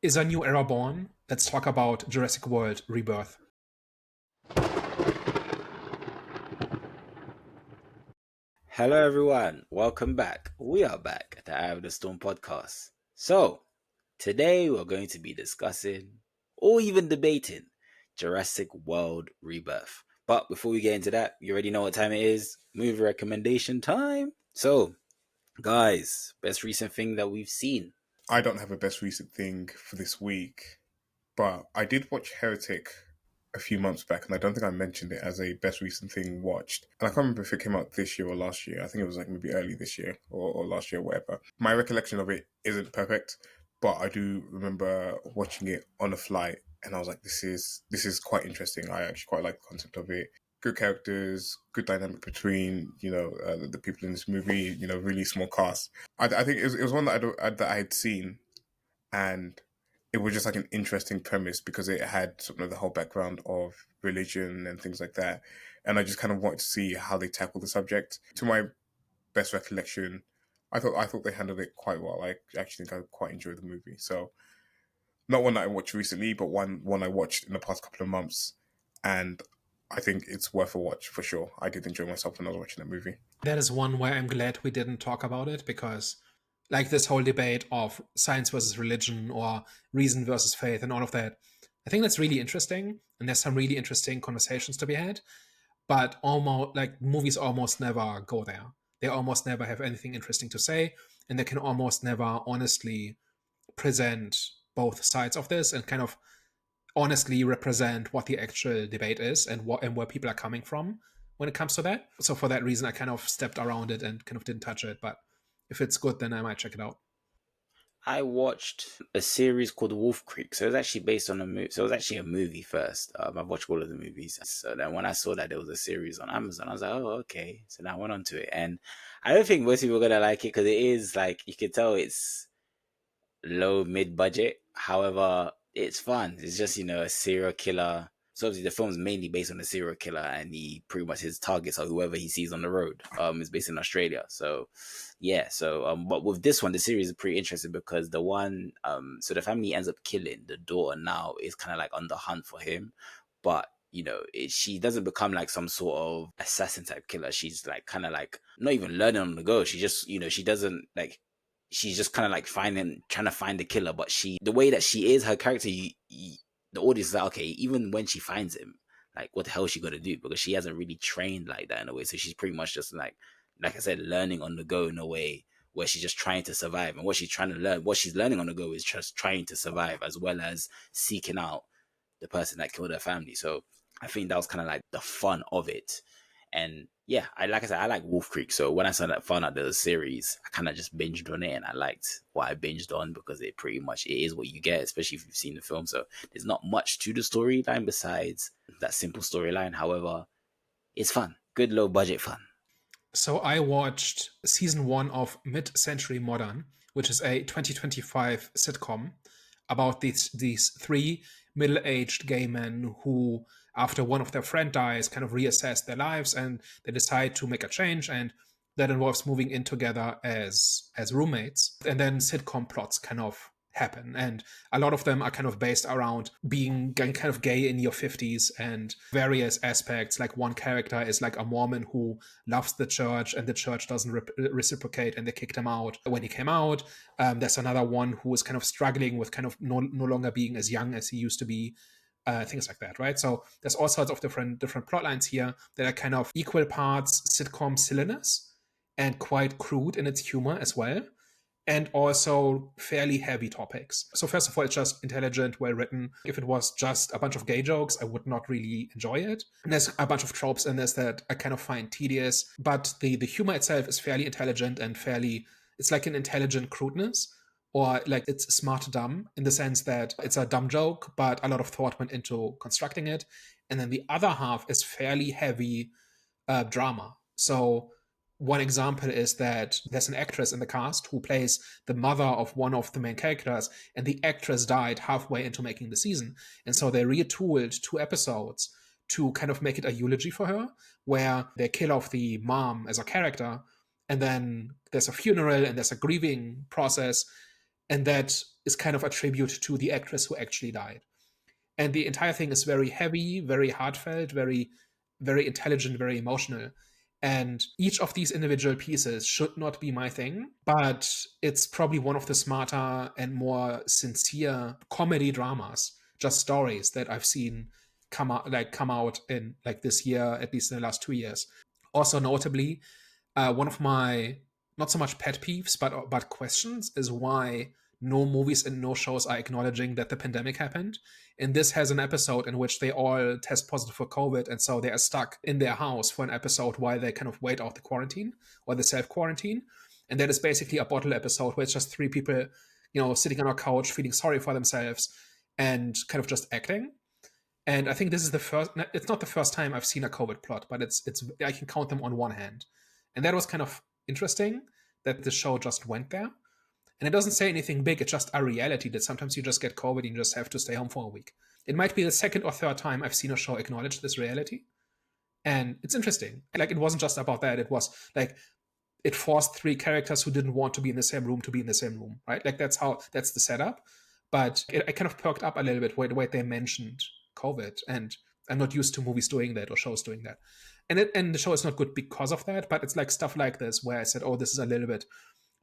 Is a new era born? Let's talk about Jurassic World Rebirth. Hello, everyone. Welcome back. We are back at the Eye of the Storm podcast. So, today we're going to be discussing or even debating Jurassic World Rebirth. But before we get into that, you already know what time it is. Movie recommendation time. So, guys, best recent thing that we've seen. I don't have a best recent thing for this week, but I did watch Heretic a few months back, and I don't think I mentioned it as a best recent thing watched. And I can't remember if it came out this year or last year. I think it was like maybe early this year or last year, whatever. My recollection of it isn't perfect, but I do remember watching it on a flight, and I was like, "This is quite interesting." I actually quite like the concept of it. Good characters, good dynamic between the people in this movie. Really small cast. I think it was one that I had seen, and it was just like an interesting premise because it had sort of the whole background of religion and things like that, and I just kind of wanted to see how they tackle the subject. To my best recollection, I thought they handled it quite well. I actually think I quite enjoyed the movie. So not one that I watched recently, but one I watched in the past couple of months, and I think it's worth a watch for sure. I did enjoy myself when I was watching that movie. That is one where I'm glad we didn't talk about it because, like, this whole debate of science versus religion or reason versus faith and all of that, I think that's really interesting. And there's some really interesting conversations to be had. But almost like movies almost never go there. They almost never have anything interesting to say. And they can almost never honestly present both sides of this and kind of honestly represent what the actual debate is and what and where people are coming from when it comes to that. So for that reason, I kind of stepped around it and kind of didn't touch it. But if it's good, then I might check it out. I watched a series called Wolf Creek. So it was actually based on a movie. So it was actually a movie first. I've watched all of the movies. So then when I saw that there was a series on Amazon, I was like, oh, okay. So then I went on to it. And I don't think most people are going to like it because it is like, you can tell it's low, mid budget. However, it's fun. It's just, a serial killer. So obviously the film's mainly based on a serial killer, and he pretty much his targets are whoever he sees on the road. Is based in Australia. So yeah, but with this one, the series is pretty interesting because so the family ends up killing the daughter. Now is kind of like on the hunt for him, but she doesn't become like some sort of assassin type killer. She's like kind of like not even learning on the go. She just she doesn't like. She's just kind of like trying to find the killer, but the way that she is, her character, the audience is like, okay, even when she finds him, like, what the hell is she gonna do? Because she hasn't really trained like that in a way. So she's pretty much just like I said, learning on the go in a way where she's just trying to survive. And what she's learning on the go is just trying to survive as well as seeking out the person that killed her family. So I think that was kind of like the fun of it. And yeah, like I said, I like Wolf Creek. So when I found out there was a series, I kind of just binged on it, and I liked what I binged on because it is what you get, especially if you've seen the film. So there's not much to the storyline besides that simple storyline. However, it's fun, good low budget fun. So I watched season 1 of Mid-Century Modern, which is a 2025 sitcom about these three middle-aged gay men who, after one of their friend dies, kind of reassess their lives and they decide to make a change, and that involves moving in together as roommates. And then sitcom plots kind of happen, and a lot of them are kind of based around being kind of gay in your 50s and various aspects. Like, one character is like a Mormon who loves the church and the church doesn't reciprocate, and they kicked him out when he came out. There's another one who is kind of struggling with kind of no longer being as young as he used to be. Things like that, right? So there's all sorts of different plot lines here that are kind of equal parts sitcom silliness and quite crude in its humor as well, and also fairly heavy topics. So first of all, it's just intelligent, well written. If it was just a bunch of gay jokes, I would not really enjoy it. And there's a bunch of tropes in this that I kind of find tedious, but the humor itself is fairly intelligent and it's like an intelligent crudeness, or like it's smart dumb in the sense that it's a dumb joke, but a lot of thought went into constructing it. And then the other half is fairly heavy drama. So one example is that there's an actress in the cast who plays the mother of one of the main characters, and the actress died halfway into making the season. And so they retooled 2 episodes to kind of make it a eulogy for her, where they kill off the mom as a character, and then there's a funeral and there's a grieving process. and that is kind of a tribute to the actress who actually died. And the entire thing is very heavy, very heartfelt, very intelligent, very emotional. And each of these individual pieces should not be my thing, but it's probably one of the smarter and more sincere comedy dramas, just stories that I've seen come out in like this year, at least in the last 2 years. Also notably, one of my not so much pet peeves, but questions is why no movies and no shows are acknowledging that the pandemic happened. And this has an episode in which they all test positive for COVID, and so they are stuck in their house for an episode while they kind of wait out the quarantine or the self quarantine. And that is basically a bottle episode where it's just three people, sitting on a couch feeling sorry for themselves and kind of just acting. And I think this is the first. It's not the first time I've seen a COVID plot, but it's I can count them on one hand, and that was kind of interesting that the show just went there. And it doesn't say anything big. It's just a reality that sometimes you just get COVID and you just have to stay home for a week. It might be the second or third time I've seen a show acknowledge this reality, and it's interesting. Like it wasn't just about that. It was like it forced three characters who didn't want to be in the same room to be in the same room, right? Like that's the setup. But I kind of perked up a little bit where they mentioned COVID, and I'm not used to movies doing that or shows doing that. And the show is not good because of that, but it's like stuff like this where I said, oh, this is a little bit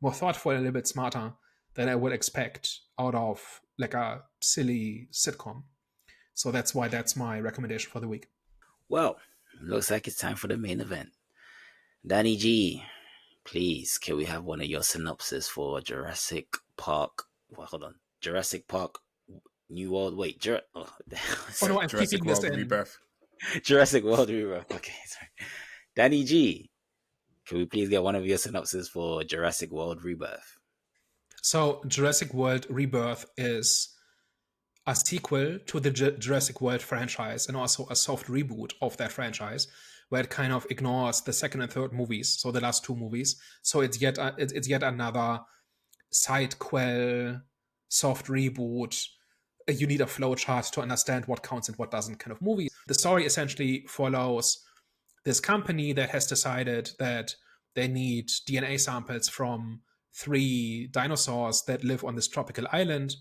more thoughtful and a little bit smarter than I would expect out of like a silly sitcom. So that's why that's my recommendation for the week. Well, looks like it's time for the main event. Danny G, please, can we have one of your synopses for Jurassic Park? Well, hold on. Jurassic Park New World. Wait, Oh no, I'm Jurassic keeping this World in. Rebirth. Jurassic World Rebirth. Okay, sorry. Danny G, can we please get one of your synopses for Jurassic World Rebirth? So Jurassic World Rebirth is a sequel to the Jurassic World franchise and also a soft reboot of that franchise, where it kind of ignores the second and third movies, so the last two movies. So it's yet another side quel soft reboot. You need a flowchart to understand what counts and what doesn't kind of movie. The story essentially follows this company that has decided that they need DNA samples from 3 dinosaurs that live on this tropical island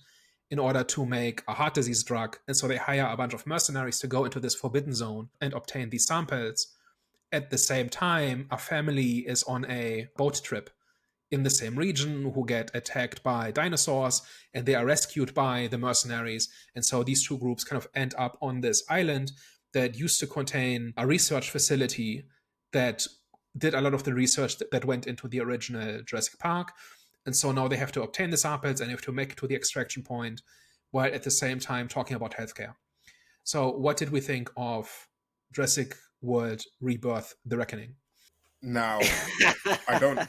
in order to make a heart disease drug. And so they hire a bunch of mercenaries to go into this forbidden zone and obtain these samples. At the same time, a family is on a boat trip in the same region who get attacked by dinosaurs, and they are rescued by the mercenaries. And so these two groups kind of end up on this island that used to contain a research facility that did a lot of the research that went into the original Jurassic Park. And so now they have to obtain the samples and have to make it to the extraction point while at the same time talking about healthcare. So what did we think of Jurassic World Rebirth, The Reckoning? Now, I don't...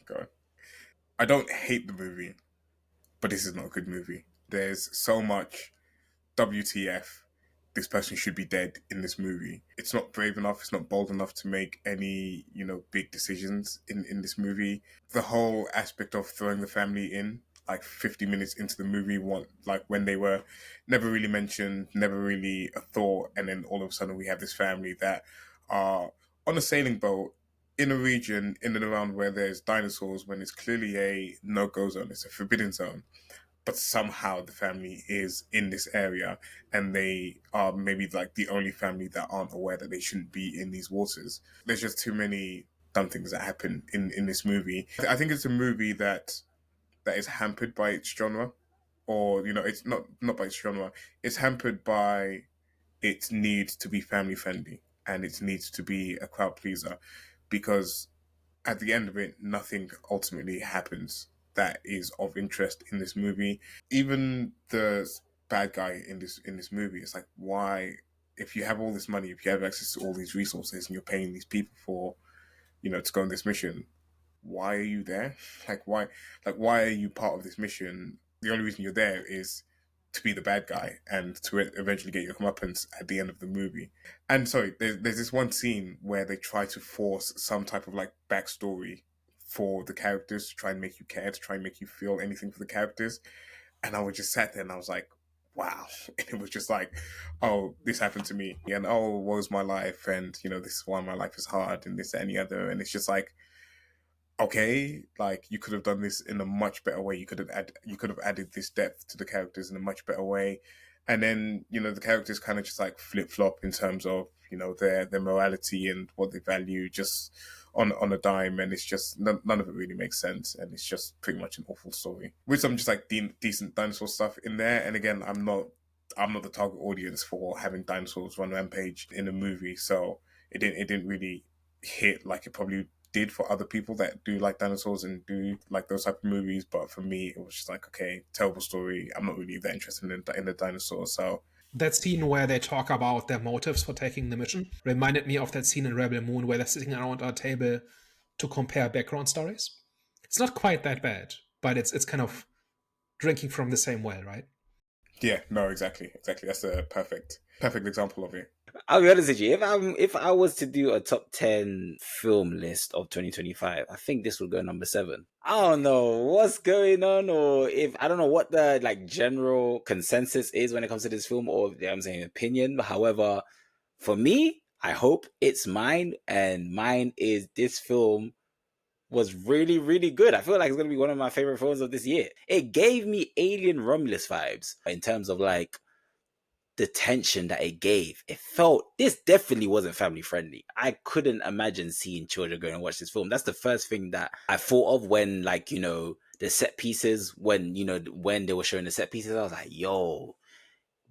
Go on. I don't hate the movie, but this is not a good movie. There's so much WTF, this person should be dead in this movie. It's not brave enough, it's not bold enough to make any, big decisions in this movie. The whole aspect of throwing the family in, like 50 minutes into the movie, when they were never really mentioned, never really a thought, and then all of a sudden we have this family that are on a sailing boat in a region in and around where there's dinosaurs when it's clearly a no-go zone, it's a forbidden zone. But somehow the family is in this area and they are maybe like the only family that aren't aware that they shouldn't be in these waters. There's just too many dumb things that happen in this movie. I think it's a movie that is hampered by its genre, or, it's not by its genre. It's hampered by its need to be family friendly and its need to be a crowd pleaser, because at the end of it, nothing ultimately happens that is of interest in this movie. Even the bad guy in this movie, it's like, why, if you have all this money, if you have access to all these resources and you're paying these people for, to go on this mission, why are you there? Why are you part of this mission? The only reason you're there is to be the bad guy and to eventually get your comeuppance at the end of the movie. And sorry, there's this one scene where they try to force some type of backstory for the characters to try and make you care, to try and make you feel anything for the characters. And I was just sat there and I was like, wow. And it was just like, oh, this happened to me. And oh, woe's my life. And, this is why my life is hard and this, that, and the other. And it's just like, okay, like you could have done this in a much better way. You could have added this depth to the characters in a much better way. And then, the characters kind of just like flip flop in terms of, their morality and what they value just on a dime. And it's just none of it really makes sense. And it's just pretty much an awful story with some just like decent dinosaur stuff in there. And again, I'm not the target audience for having dinosaurs run rampage in a movie. So it didn't really hit like it probably did for other people that do like dinosaurs and do like those type of movies. But for me, it was just like, okay, terrible story. I'm not really that interested in the dinosaurs. So That scene where they talk about their motives for taking the mission reminded me of that scene in Rebel Moon where they're sitting around our table to compare background stories. It's not quite that bad, but it's kind of drinking from the same well, right? yeah, no, exactly. That's a perfect example of it. I'll be honest with you. If I was to do a top 10 film list of 2025, I think this would go number 7. I don't know what's going on, or if I don't know what the like general consensus is when it comes to this film, or I'm saying opinion. However, for me, I hope it's mine, and mine is this film was really, really good. I feel like it's gonna be one of my favorite films of this year. It gave me Alien Romulus vibes in terms of like the tension that it gave. It felt, this definitely wasn't family friendly. I couldn't imagine seeing children going and watch this film. That's the first thing that I thought of when, like, the set pieces, when they were showing the set pieces, I was like, yo,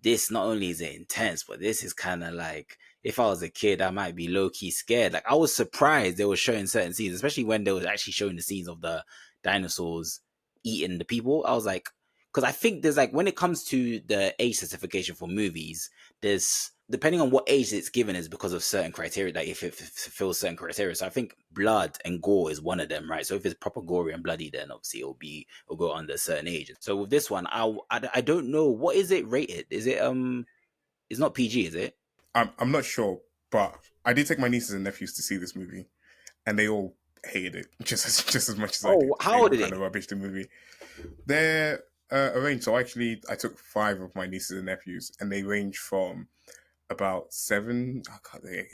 this not only is it intense, but this is kind of like, if I was a kid, I might be low-key scared. Like, I was surprised they were showing certain scenes, especially when they were actually showing the scenes of the dinosaurs eating the people. I was like, because I think there's like, when it comes to the age certification for movies, there's, depending on what age it's given is because of certain criteria, like if it fulfills certain criteria. So I think blood and gore is one of them, right? So if it's proper gory and bloody, then obviously it'll go under a certain age. So with this one, I don't know, what is it rated? Is it it's not PG, is it? I'm not sure, but I did take my nieces and nephews to see this movie, and they all hated it just as much as I did. Oh, how They old all are kind they? of rubbish the movie. They're arranged. So actually, I took 5 of my nieces and nephews, and they range from about 7.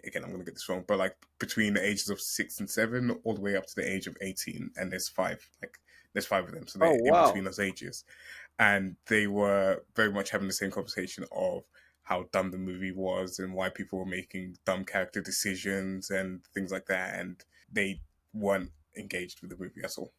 Again, I'm gonna get this wrong, but like between the ages of 6 and 7, all the way up to the age of 18. And there's 5. There's 5 of them, so Oh they're in wow. between those ages. And they were very much having the same conversation of how dumb the movie was and why people were making dumb character decisions and things like that. And they weren't engaged with the movie at all.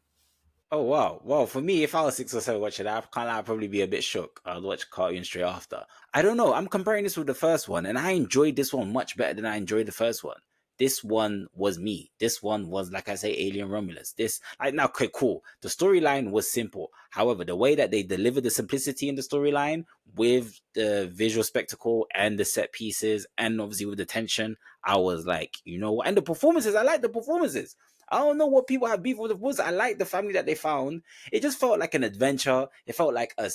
Oh wow. Well, for me, if I was 6 or 7 watching that, I'd probably be a bit shook. I'd watch cartoon straight after. I don't know. I'm comparing this with the first one, and I enjoyed this one much better than I enjoyed the first one. This one was me. This one was, like I say, Alien Romulus. This, like, now, okay, cool. The storyline was simple. However, the way that they delivered the simplicity in the storyline with the visual spectacle and the set pieces, and obviously with the tension, I was like, you know what? And the performances, I like the performances. I don't know what people have beef with the woods. I like the family that they found. It just felt like an adventure. It felt like a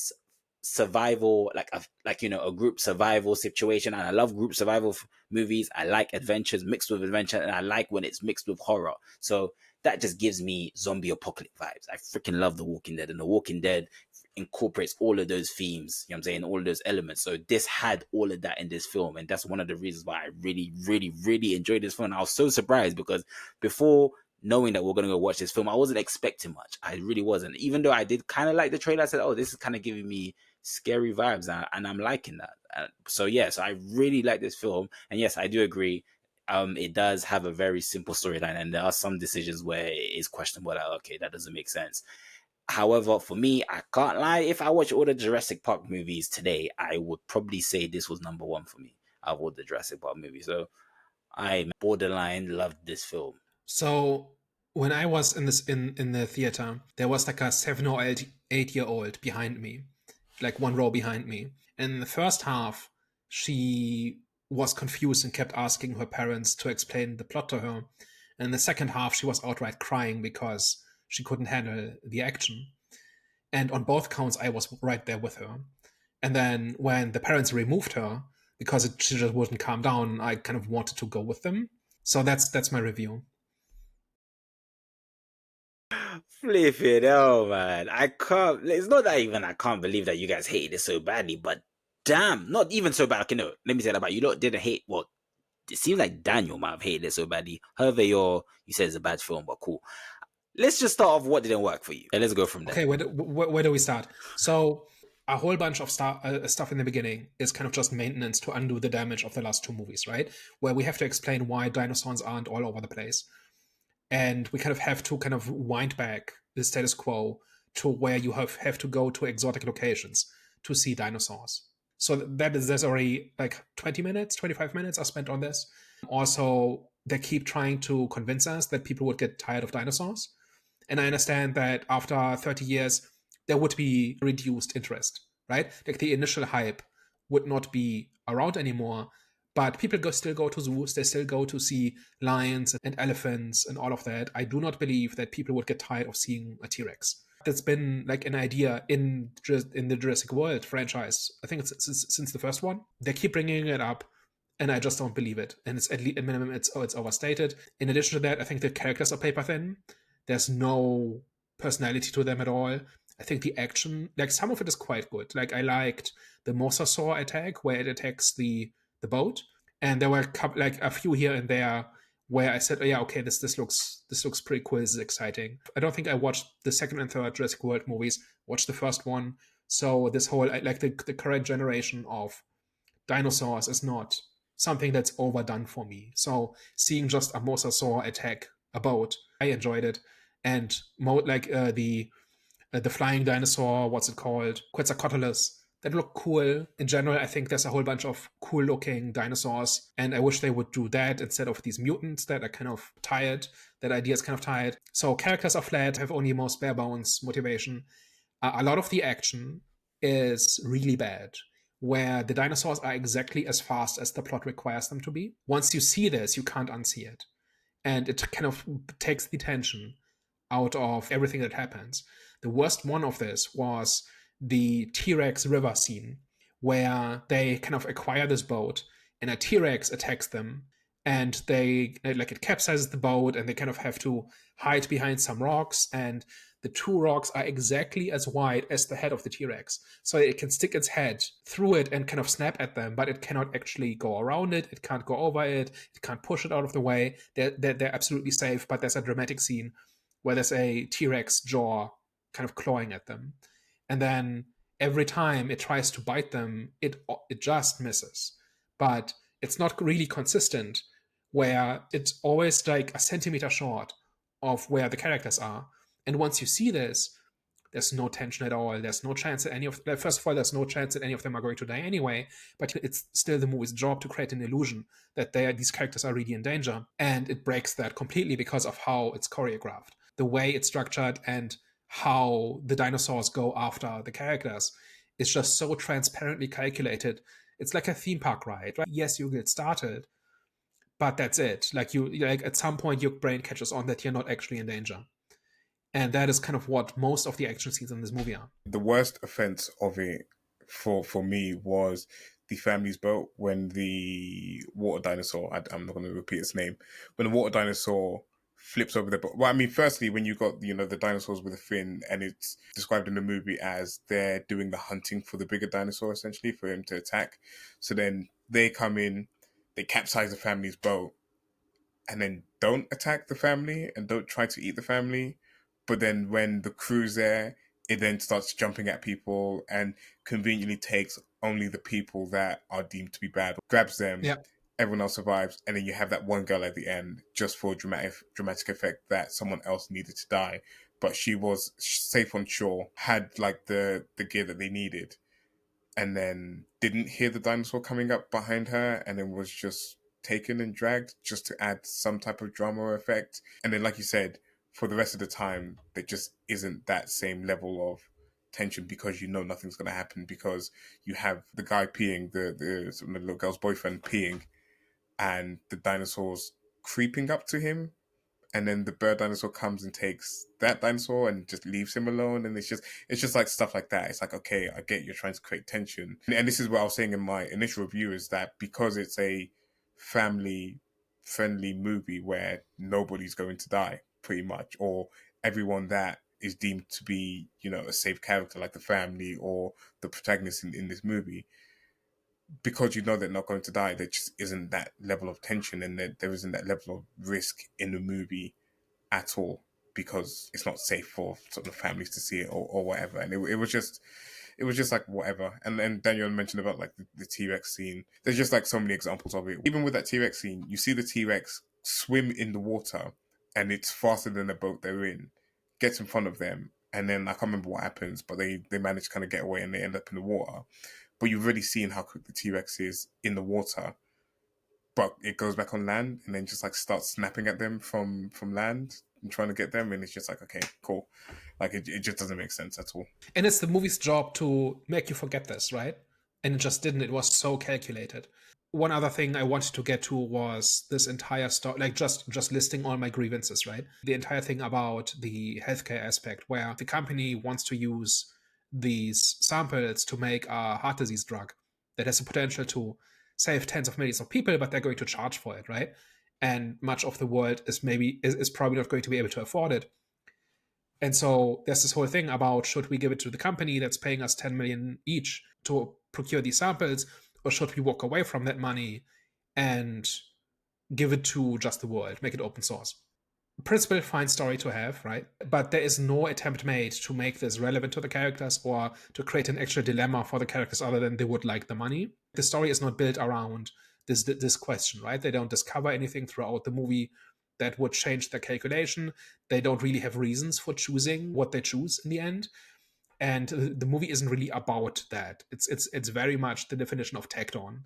survival, a group survival situation. And I love group survival movies. I like adventures mixed with adventure, and I like when it's mixed with horror. So that just gives me zombie apocalypse vibes. I freaking love The Walking Dead, and The Walking Dead incorporates all of those themes, you know what I'm saying, all of those elements. So this had all of that in this film, and that's one of the reasons why I really, really, really enjoyed this film. And I was so surprised because before knowing that we're going to go watch this film, I wasn't expecting much. I really wasn't. Even though I did kind of like the trailer, I said, oh, this is kind of giving me scary vibes, and I'm liking that. So yes, I really like this film. And yes, I do agree. It does have a very simple storyline, and there are some decisions where it is questionable. Like, okay, that doesn't make sense. However, for me, I can't lie. If I watch all the Jurassic Park movies today, I would probably say this was number 1 for me out of all the Jurassic Park movies. So I borderline loved this film. So when I was in the theater, there was like a 7 or 8 year old behind me, like one row behind me. And in the first half, she was confused and kept asking her parents to explain the plot to her. And in the second half, she was outright crying because she couldn't handle the action. And on both counts, I was right there with her. And then when the parents removed her because she just wouldn't calm down, I kind of wanted to go with them. So that's my review. Flip it, oh man. I can't, it's not that even I can't believe that you guys hated it so badly, but damn, not even so bad. Okay, no, let me say that about you. Lot didn't hate, well, it seems like Daniel might have hated it so badly. However, you said it's a bad film, but cool. let's just start off what didn't work for you, and let's go from there. Okay, where do we start? So a whole bunch of stuff in the beginning is kind of just maintenance to undo the damage of the last two movies, right? Where we have to explain why dinosaurs aren't all over the place. And we kind of have to kind of wind back the status quo to where you have to go to exotic locations to see dinosaurs. So there's already like 20 minutes, 25 minutes are spent on this. Also, they keep trying to convince us that people would get tired of dinosaurs. And I understand that after 30 years, there would be reduced interest, right? Like the initial hype would not be around anymore, but people still go to zoos, they still go to see lions and elephants and all of that. I do not believe that people would get tired of seeing a T-Rex. That's been like an idea in the Jurassic World franchise. I think it's since the first one. They keep bringing it up, and I just don't believe it. And it's at least at minimum, it's overstated. In addition to that, I think the characters are paper thin. There's no personality to them at all. I think the action, like some of it is quite good. Like I liked the mosasaur attack where it attacks the boat, and there were a few here and there where I said, oh yeah, okay, this looks pretty cool. This is exciting. I don't think I watched the second and third Jurassic World movies. Watched the first one, so this whole like the current generation of dinosaurs is not something that's overdone for me. So seeing just a mosasaur attack a boat, I enjoyed it, and the flying dinosaur, what's it called, Quetzalcoatlus, that look cool. In general, I think there's a whole bunch of cool looking dinosaurs, and I wish they would do that instead of these mutants that are kind of tired. That idea is kind of tired. So characters are flat, have only most bare bones motivation. A lot of the action is really bad, where the dinosaurs are exactly as fast as the plot requires them to be. Once you see this, you can't unsee it. And it kind of takes the tension out of everything that happens. The worst one of this was the T-Rex river scene, where they kind of acquire this boat and a T-Rex attacks them, and it capsizes the boat, and they kind of have to hide behind some rocks, and the two rocks are exactly as wide as the head of the T-Rex. So it can stick its head through it and kind of snap at them, but it cannot actually go around it. It can't go over it. It can't push it out of the way. They're absolutely safe, but there's a dramatic scene where there's a T-Rex jaw kind of clawing at them. And then every time it tries to bite them, it just misses. But it's not really consistent, where it's always like a centimeter short of where the characters are. And once you see this, there's no tension at all. There's no chance that first of all, there's no chance that any of them are going to die anyway, but it's still the movie's job to create an illusion that these characters are really in danger. And it breaks that completely because of how it's choreographed. The way it's structured and how the dinosaurs go after the characters is just so transparently calculated. It's like a theme park ride, right? Yes, you get started, but that's it. Like at some point your brain catches on that you're not actually in danger. And that is kind of what most of the action scenes in this movie are. The worst offense of it for me was the family's boat when the water dinosaur, I'm not going to repeat its name, when the water dinosaur flips over the boat. Well, I mean, firstly, when you got, the dinosaurs with a fin, and it's described in the movie as they're doing the hunting for the bigger dinosaur, essentially, for him to attack. So then they come in, they capsize the family's boat, and then don't attack the family and don't try to eat the family. But then when the crew's there, it then starts jumping at people and conveniently takes only the people that are deemed to be bad, grabs them. Yep. Everyone else survives, and then you have that one girl at the end just for dramatic effect that someone else needed to die, but she was safe on shore, had like the gear that they needed, and then didn't hear the dinosaur coming up behind her, and then was just taken and dragged just to add some type of drama or effect. And then, like you said, for the rest of the time, there just isn't that same level of tension because nothing's going to happen, because you have the guy peeing, the little girl's boyfriend peeing, and the dinosaurs creeping up to him, and then the bird dinosaur comes and takes that dinosaur and just leaves him alone. And it's just like stuff like that. It's like, okay, I get you're trying to create tension. And this is what I was saying in my initial review, is that because it's a family friendly movie where nobody's going to die pretty much, or everyone that is deemed to be, a safe character, like the family or the protagonist in this movie, because they're not going to die, there just isn't that level of tension, and there isn't that level of risk in the movie at all, because it's not safe for sort of families to see it or whatever. And it was just like whatever. And then Daniel mentioned about like the T-Rex scene. There's just like so many examples of it. Even with that T-Rex scene, you see the T-Rex swim in the water and it's faster than the boat they're in, gets in front of them. And then I can't remember what happens, but they manage to kind of get away and they end up in the water. But you've already seen how quick the T-Rex is in the water. But it goes back on land and then just like starts snapping at them from land and trying to get them. And it's just like, okay, cool. Like it just doesn't make sense at all. And it's the movie's job to make you forget this, right? And it just didn't. It was so calculated. One other thing I wanted to get to was this entire story, like just listing all my grievances, right? The entire thing about the healthcare aspect, where the company wants to use these samples to make a heart disease drug that has the potential to save tens of millions of people, but they're going to charge for it, right? And much of the world is probably not going to be able to afford it. And so there's this whole thing about, should we give it to the company that's paying us 10 million each to procure these samples, or should we walk away from that money and give it to just the world, make it open source? Principle, fine story to have, right? But there is no attempt made to make this relevant to the characters or to create an actual dilemma for the characters other than they would like the money. The story is not built around this question, right? They don't discover anything throughout the movie that would change their calculation. They don't really have reasons for choosing what they choose in the end. And the movie isn't really about that. It's very much the definition of tacked on.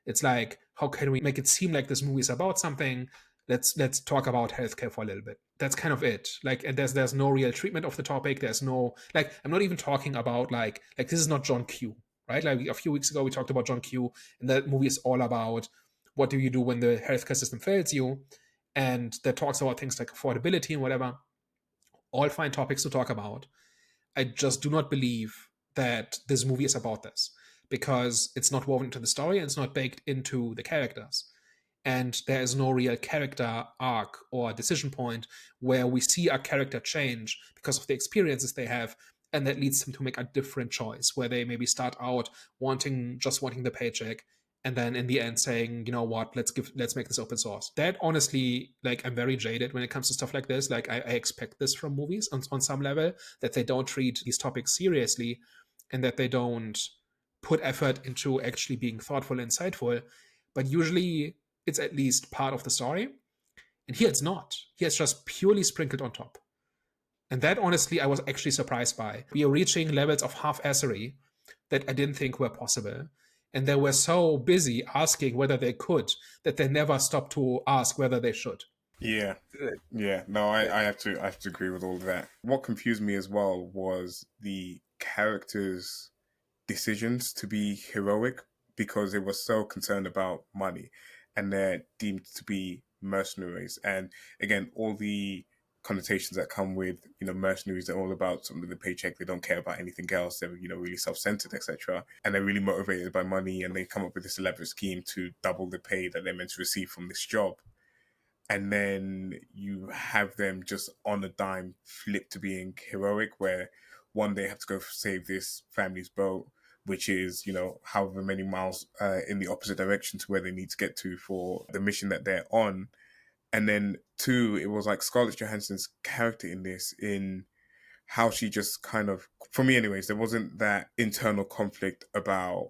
It's like, how can we make it seem like this movie is about something? Let's talk about healthcare for a little bit. That's kind of it. Like, and there's no real treatment of the topic. There's no, like, I'm not even talking about like this is not John Q, right? Like a few weeks ago we talked about John Q, and that movie is all about what do you do when the healthcare system fails you, and that talks about things like affordability and whatever. All fine topics to talk about. I just do not believe that this movie is about this, because it's not woven into the story and it's not baked into the characters. And there is no real character arc or decision point where we see a character change because of the experiences they have, and that leads them to make a different choice, where they maybe start out wanting the paycheck, and then in the end saying, you know what, let's make this open source. That honestly, like, I'm very jaded when it comes to stuff like this. Like, I expect this from movies on some level, that they don't treat these topics seriously and that they don't put effort into actually being thoughtful and insightful. But usually it's at least part of the story. And here it's not. Here it's just purely sprinkled on top. And that, honestly, I was actually surprised by. We are reaching levels of half-assery that I didn't think were possible. And they were so busy asking whether they could that they never stopped to ask whether they should. Yeah. No, I have to agree with all of that. What confused me as well was the characters' decisions to be heroic, because they were so concerned about money, and they're deemed to be mercenaries. And again, all the connotations that come with, mercenaries, they're all about something, the paycheck. They don't care about anything else. They're, really self-centered, etc. And they're really motivated by money, and they come up with this elaborate scheme to double the pay that they're meant to receive from this job. And then you have them just on a dime flip to being heroic, where one day have to go save this family's boat, which is, however many miles in the opposite direction to where they need to get to for the mission that they're on. And then two, it was like Scarlett Johansson's character in this, in how she just kind of, for me anyways, there wasn't that internal conflict about,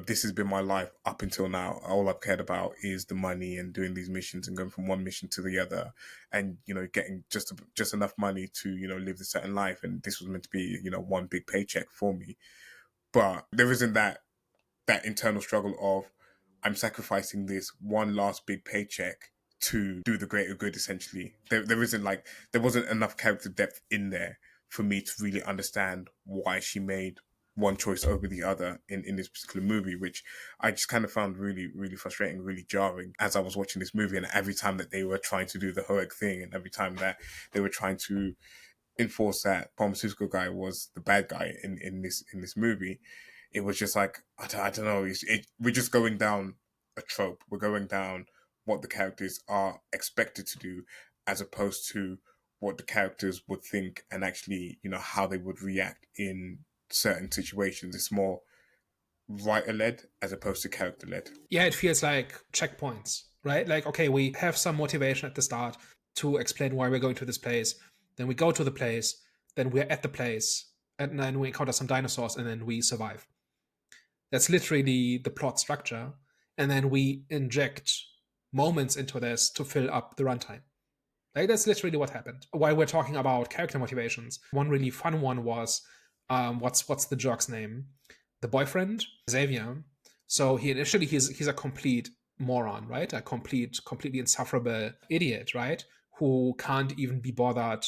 this has been my life up until now. All I've cared about is the money and doing these missions and going from one mission to the other, and, getting just enough money to, live a certain life. And this was meant to be, one big paycheck for me. But there isn't that internal struggle of, I'm sacrificing this one last big paycheck to do the greater good, essentially. There wasn't enough character depth in there for me to really understand why she made one choice over the other in this particular movie, which I just kind of found really, really frustrating, really jarring as I was watching this movie. And every time that they were trying to do the heroic thing, and every time that they were trying to enforce that pharmaceutical guy was the bad guy in this movie, it was just like, I don't know, we're just going down a trope. We're going down what the characters are expected to do, as opposed to what the characters would think and actually, how they would react in certain situations. It's more writer-led as opposed to character-led. Yeah, it feels like checkpoints, right? Like, okay, we have some motivation at the start to explain why we're going to this place. Then we go to the place, then we're at the place, and then we encounter some dinosaurs, and then we survive. That's literally the plot structure. And then we inject moments into this to fill up the runtime. Like, that's literally what happened. While we're talking about character motivations, one really fun one was what's the jerk's name? The boyfriend, Xavier. So he's a complete moron, right? A completely insufferable idiot, right? Who can't even be bothered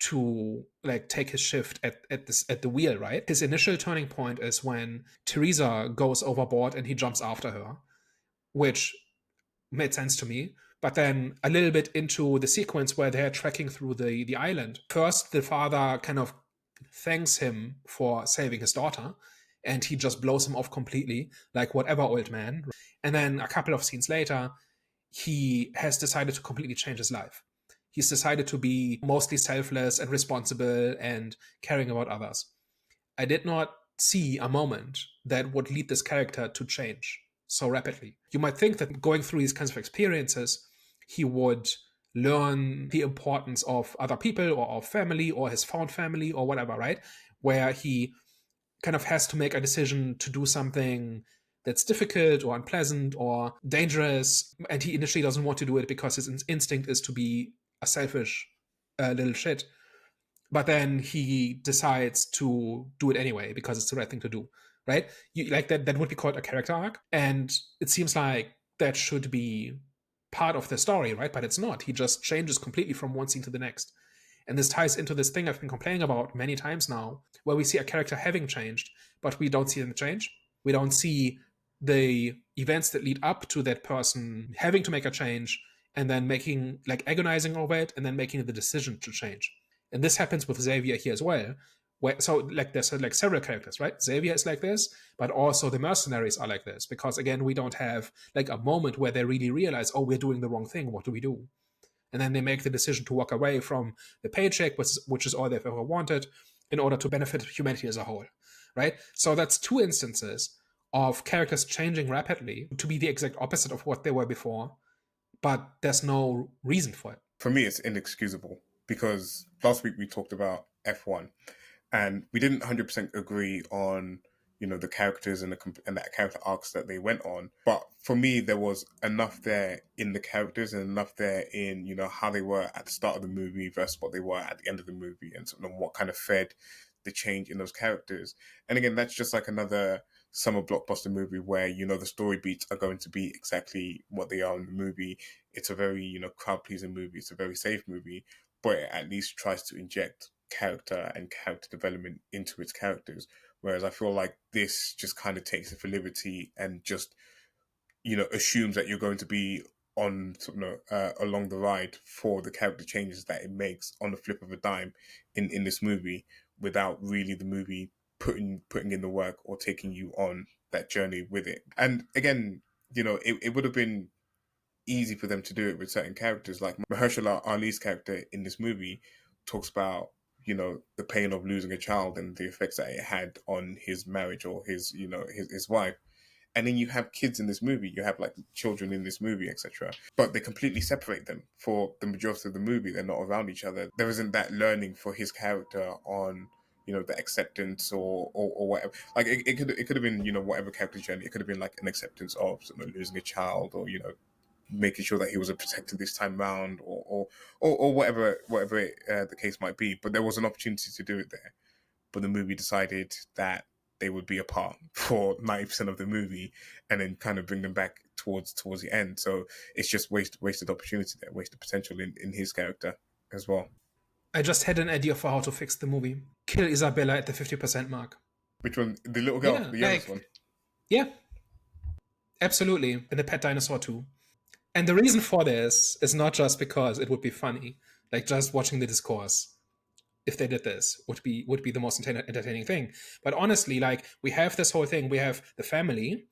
to like take his shift at the wheel, right? His initial turning point is when Teresa goes overboard and he jumps after her, which made sense to me. But then a little bit into the sequence where they're trekking through the island, first the father kind of thanks him for saving his daughter, and he just blows him off completely, like whatever, old man. And then a couple of scenes later, he has decided to completely change his life. He's decided to be mostly selfless and responsible and caring about others. I did not see a moment that would lead this character to change so rapidly. You might think that going through these kinds of experiences, he would learn the importance of other people or of family or his found family or whatever, right? Where he kind of has to make a decision to do something that's difficult or unpleasant or dangerous, and he initially doesn't want to do it because his instinct is to be a selfish little shit. But then he decides to do it anyway because it's the right thing to do, right? That would be called a character arc, and it seems like that should be part of the story, right? But it's not. He just changes completely from one scene to the next. And this ties into this thing I've been complaining about many times now, where we see a character having changed, but we don't see them change. We don't see the events that lead up to that person having to make a change and then making, like, agonizing over it and then making the decision to change. And this happens with Xavier here as well. There's like several characters, right? Xavier is like this, but also the mercenaries are like this, because again, we don't have like a moment where they really realize, oh, we're doing the wrong thing. What do we do? And then they make the decision to walk away from the paycheck, which is all they've ever wanted, in order to benefit humanity as a whole, right? So that's two instances of characters changing rapidly to be the exact opposite of what they were before, but there's no reason for it. For me, it's inexcusable, because last week we talked about F1, and we didn't 100% agree on, the characters and the character arcs that they went on. But for me, there was enough there in the characters and enough there in, how they were at the start of the movie versus what they were at the end of the movie, and sort of what kind of fed the change in those characters. And again, that's just like another summer blockbuster movie where, the story beats are going to be exactly what they are in the movie. It's a very, crowd pleasing movie. It's a very safe movie, but it at least tries to inject character and character development into its characters. Whereas I feel like this just kind of takes it for liberty and just, assumes that you're going to be on along the ride for the character changes that it makes on the flip of a dime in this movie, without really the movie putting in the work or taking you on that journey with it. And again, it would have been easy for them to do it with certain characters. Like Mahershala Ali's character in this movie talks about, the pain of losing a child and the effects that it had on his marriage or his wife. And then you have kids in this movie, you have like children in this movie, etc. But they completely separate them for the majority of the movie. They're not around each other. There isn't that learning for his character on, the acceptance or whatever. Like it could have been, whatever character journey. It could have been like an acceptance of losing a child, or, making sure that he was protected this time round, or whatever the case might be. But there was an opportunity to do it there. But the movie decided that they would be apart for 90% of the movie, and then kind of bring them back towards the end. So it's just wasted opportunity there, wasted potential in his character as well. I just had an idea for how to fix the movie. Kill Isabella at the 50% mark. Which one? The little girl? Yeah, the youngest one? Yeah. Absolutely. And the pet dinosaur too. And the reason for this is not just because it would be funny. Like, just watching the discourse, if they did this, would be the most entertaining thing. But honestly, like, we have this whole thing. We have the family,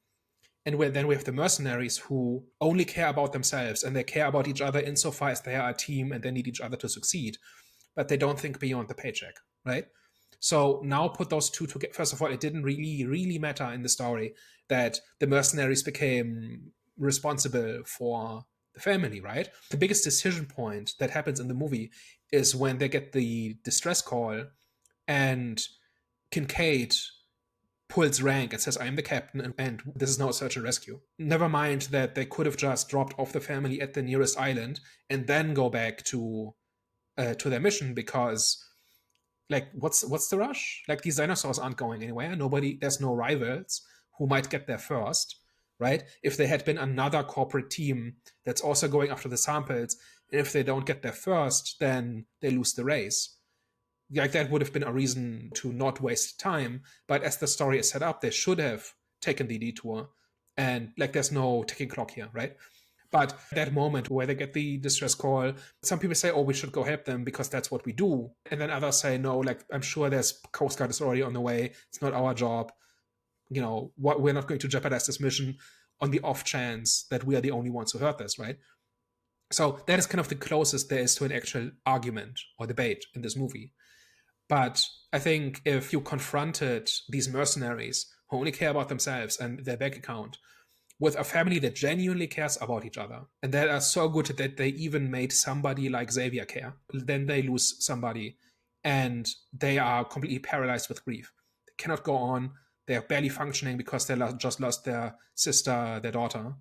and then we have the mercenaries who only care about themselves, and they care about each other insofar as they are a team and they need each other to succeed. But they don't think beyond the paycheck, right? So now put those two together. First of all, it didn't really matter in the story that the mercenaries became responsible for the family, right? The biggest decision point that happens in the movie is when they get the distress call and Kincaid pulls rank and says, I'm the captain, and this is now search and rescue. Never mind that they could have just dropped off the family at the nearest island and then go back to their mission, because like what's the rush? Like, these dinosaurs aren't going anywhere. There's no rivals who might get there first, right? If they had been another corporate team that's also going after the samples, and if they don't get there first, then they lose the race. Like, that would have been a reason to not waste time. But as the story is set up, they should have taken the detour, and like, there's no ticking clock here, right? But that moment where they get the distress call, some people say, oh, we should go help them because that's what we do. And then others say, no, like, I'm sure there's Coast Guard is already on the way. It's not our job. You know, we're not going to jeopardize this mission on the off chance that we are the only ones who heard this, right? So that is kind of the closest there is to an actual argument or debate in this movie. But I think if you confronted these mercenaries who only care about themselves and their bank account with a family that genuinely cares about each other, and that are so good that they even made somebody like Xavier care, then they lose somebody and they are completely paralyzed with grief. They cannot go on. They are barely functioning because they just lost their sister, their daughter.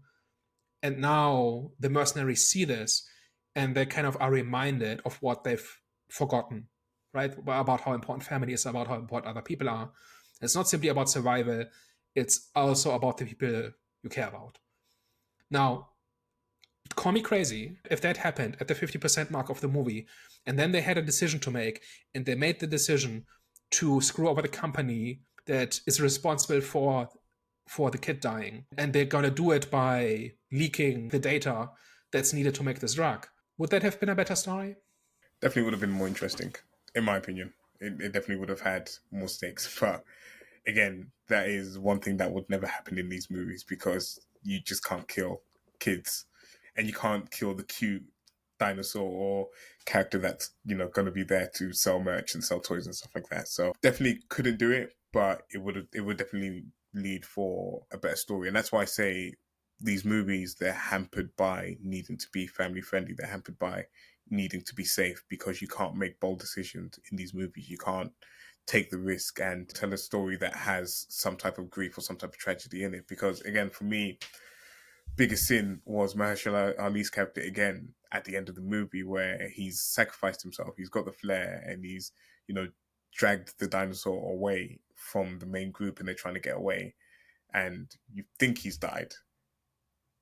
And now the mercenaries see this and they kind of are reminded of what they've forgotten, right? About how important family is, about how important other people are. It's not simply about survival. It's also about the people you care about. Now, call me crazy if that happened at the 50% mark of the movie, and then they had a decision to make, and they made the decision to screw over the company that is responsible for the kid dying, and they're gonna do it by leaking the data that's needed to make this drug. Would that have been a better story? Definitely would have been more interesting, in my opinion. It definitely would have had more stakes. But again, that is one thing that would never happen in these movies, because you just can't kill kids, and you can't kill the cute dinosaur or character that's, you know, going to be there to sell merch and sell toys and stuff like that. So definitely couldn't do it, but it would definitely lead for a better story. And that's why I say these movies, they're hampered by needing to be family friendly. They're hampered by needing to be safe, because you can't make bold decisions in these movies. You can't take the risk and tell a story that has some type of grief or some type of tragedy in it. Because again, for me, biggest sin was Mahershala Ali's character again at the end of the movie, where he's sacrificed himself. He's got the flare and he's, you know, dragged the dinosaur away from the main group, and they're trying to get away. And you think he's died,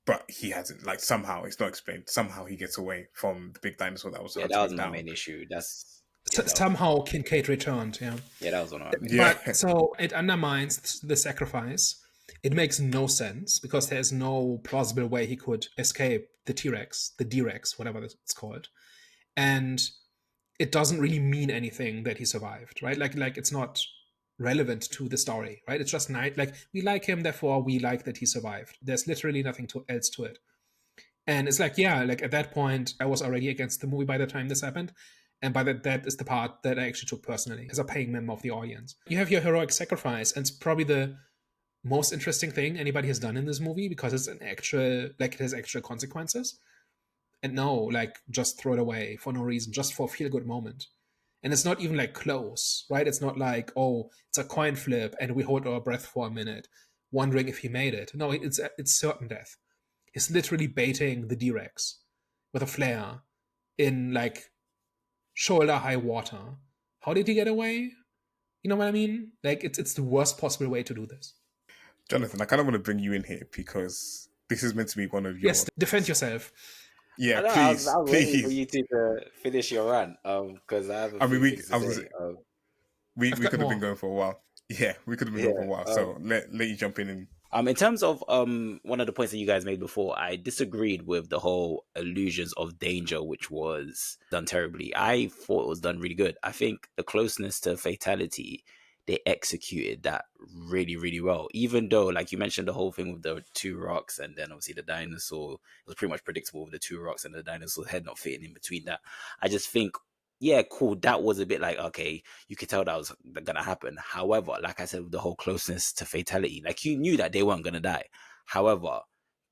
but he hasn't. Like, somehow, it's not explained, somehow he gets away from the big dinosaur that was that was my main issue. Somehow Kincaid returned, yeah. Yeah, that was one of my main Yeah. But so it undermines the sacrifice. It makes no sense because there's no plausible way he could escape the T-Rex, the D-Rex, whatever it's called. And it doesn't really mean anything that he survived, right? Like it's not relevant to the story, right? It's just like, we like him, therefore we like that he survived. There's literally nothing else to it. And it's like, yeah, like at that point, I was already against the movie by the time this happened. And by that is the part that I actually took personally as a paying member of the audience. You have your heroic sacrifice, and it's probably the most interesting thing anybody has done in this movie, because it's it has actual consequences. And no, like, just throw it away for no reason, just for a feel-good moment. And it's not even like close, right? It's not like, oh, it's a coin flip and we hold our breath for a minute, wondering if he made it. No, it's certain death. He's literally baiting the D-Rex with a flare in like shoulder high water. How did he get away? You know what I mean? Like, it's the worst possible way to do this. Jonathan, I kind of want to bring you in here, because this is meant to be one of your... Yes, defend yourself. Yeah, I please, was please. waiting for you to finish your rant, because I have a few things to say. We could have been going for a while. Yeah, we could have been going for a while. So let you jump in. And in terms of one of the points that you guys made before, I disagreed with the whole illusions of danger, which was done terribly. I thought it was done really good. I think the closeness to fatality, they executed that really, really well. Even though, like you mentioned, the whole thing with the two rocks and then obviously the dinosaur, it was pretty much predictable with the two rocks and the dinosaur's head not fitting in between that. I just think, yeah, cool. That was a bit like, okay, you could tell that was going to happen. However, like I said, with the whole closeness to fatality, like you knew that they weren't going to die. However,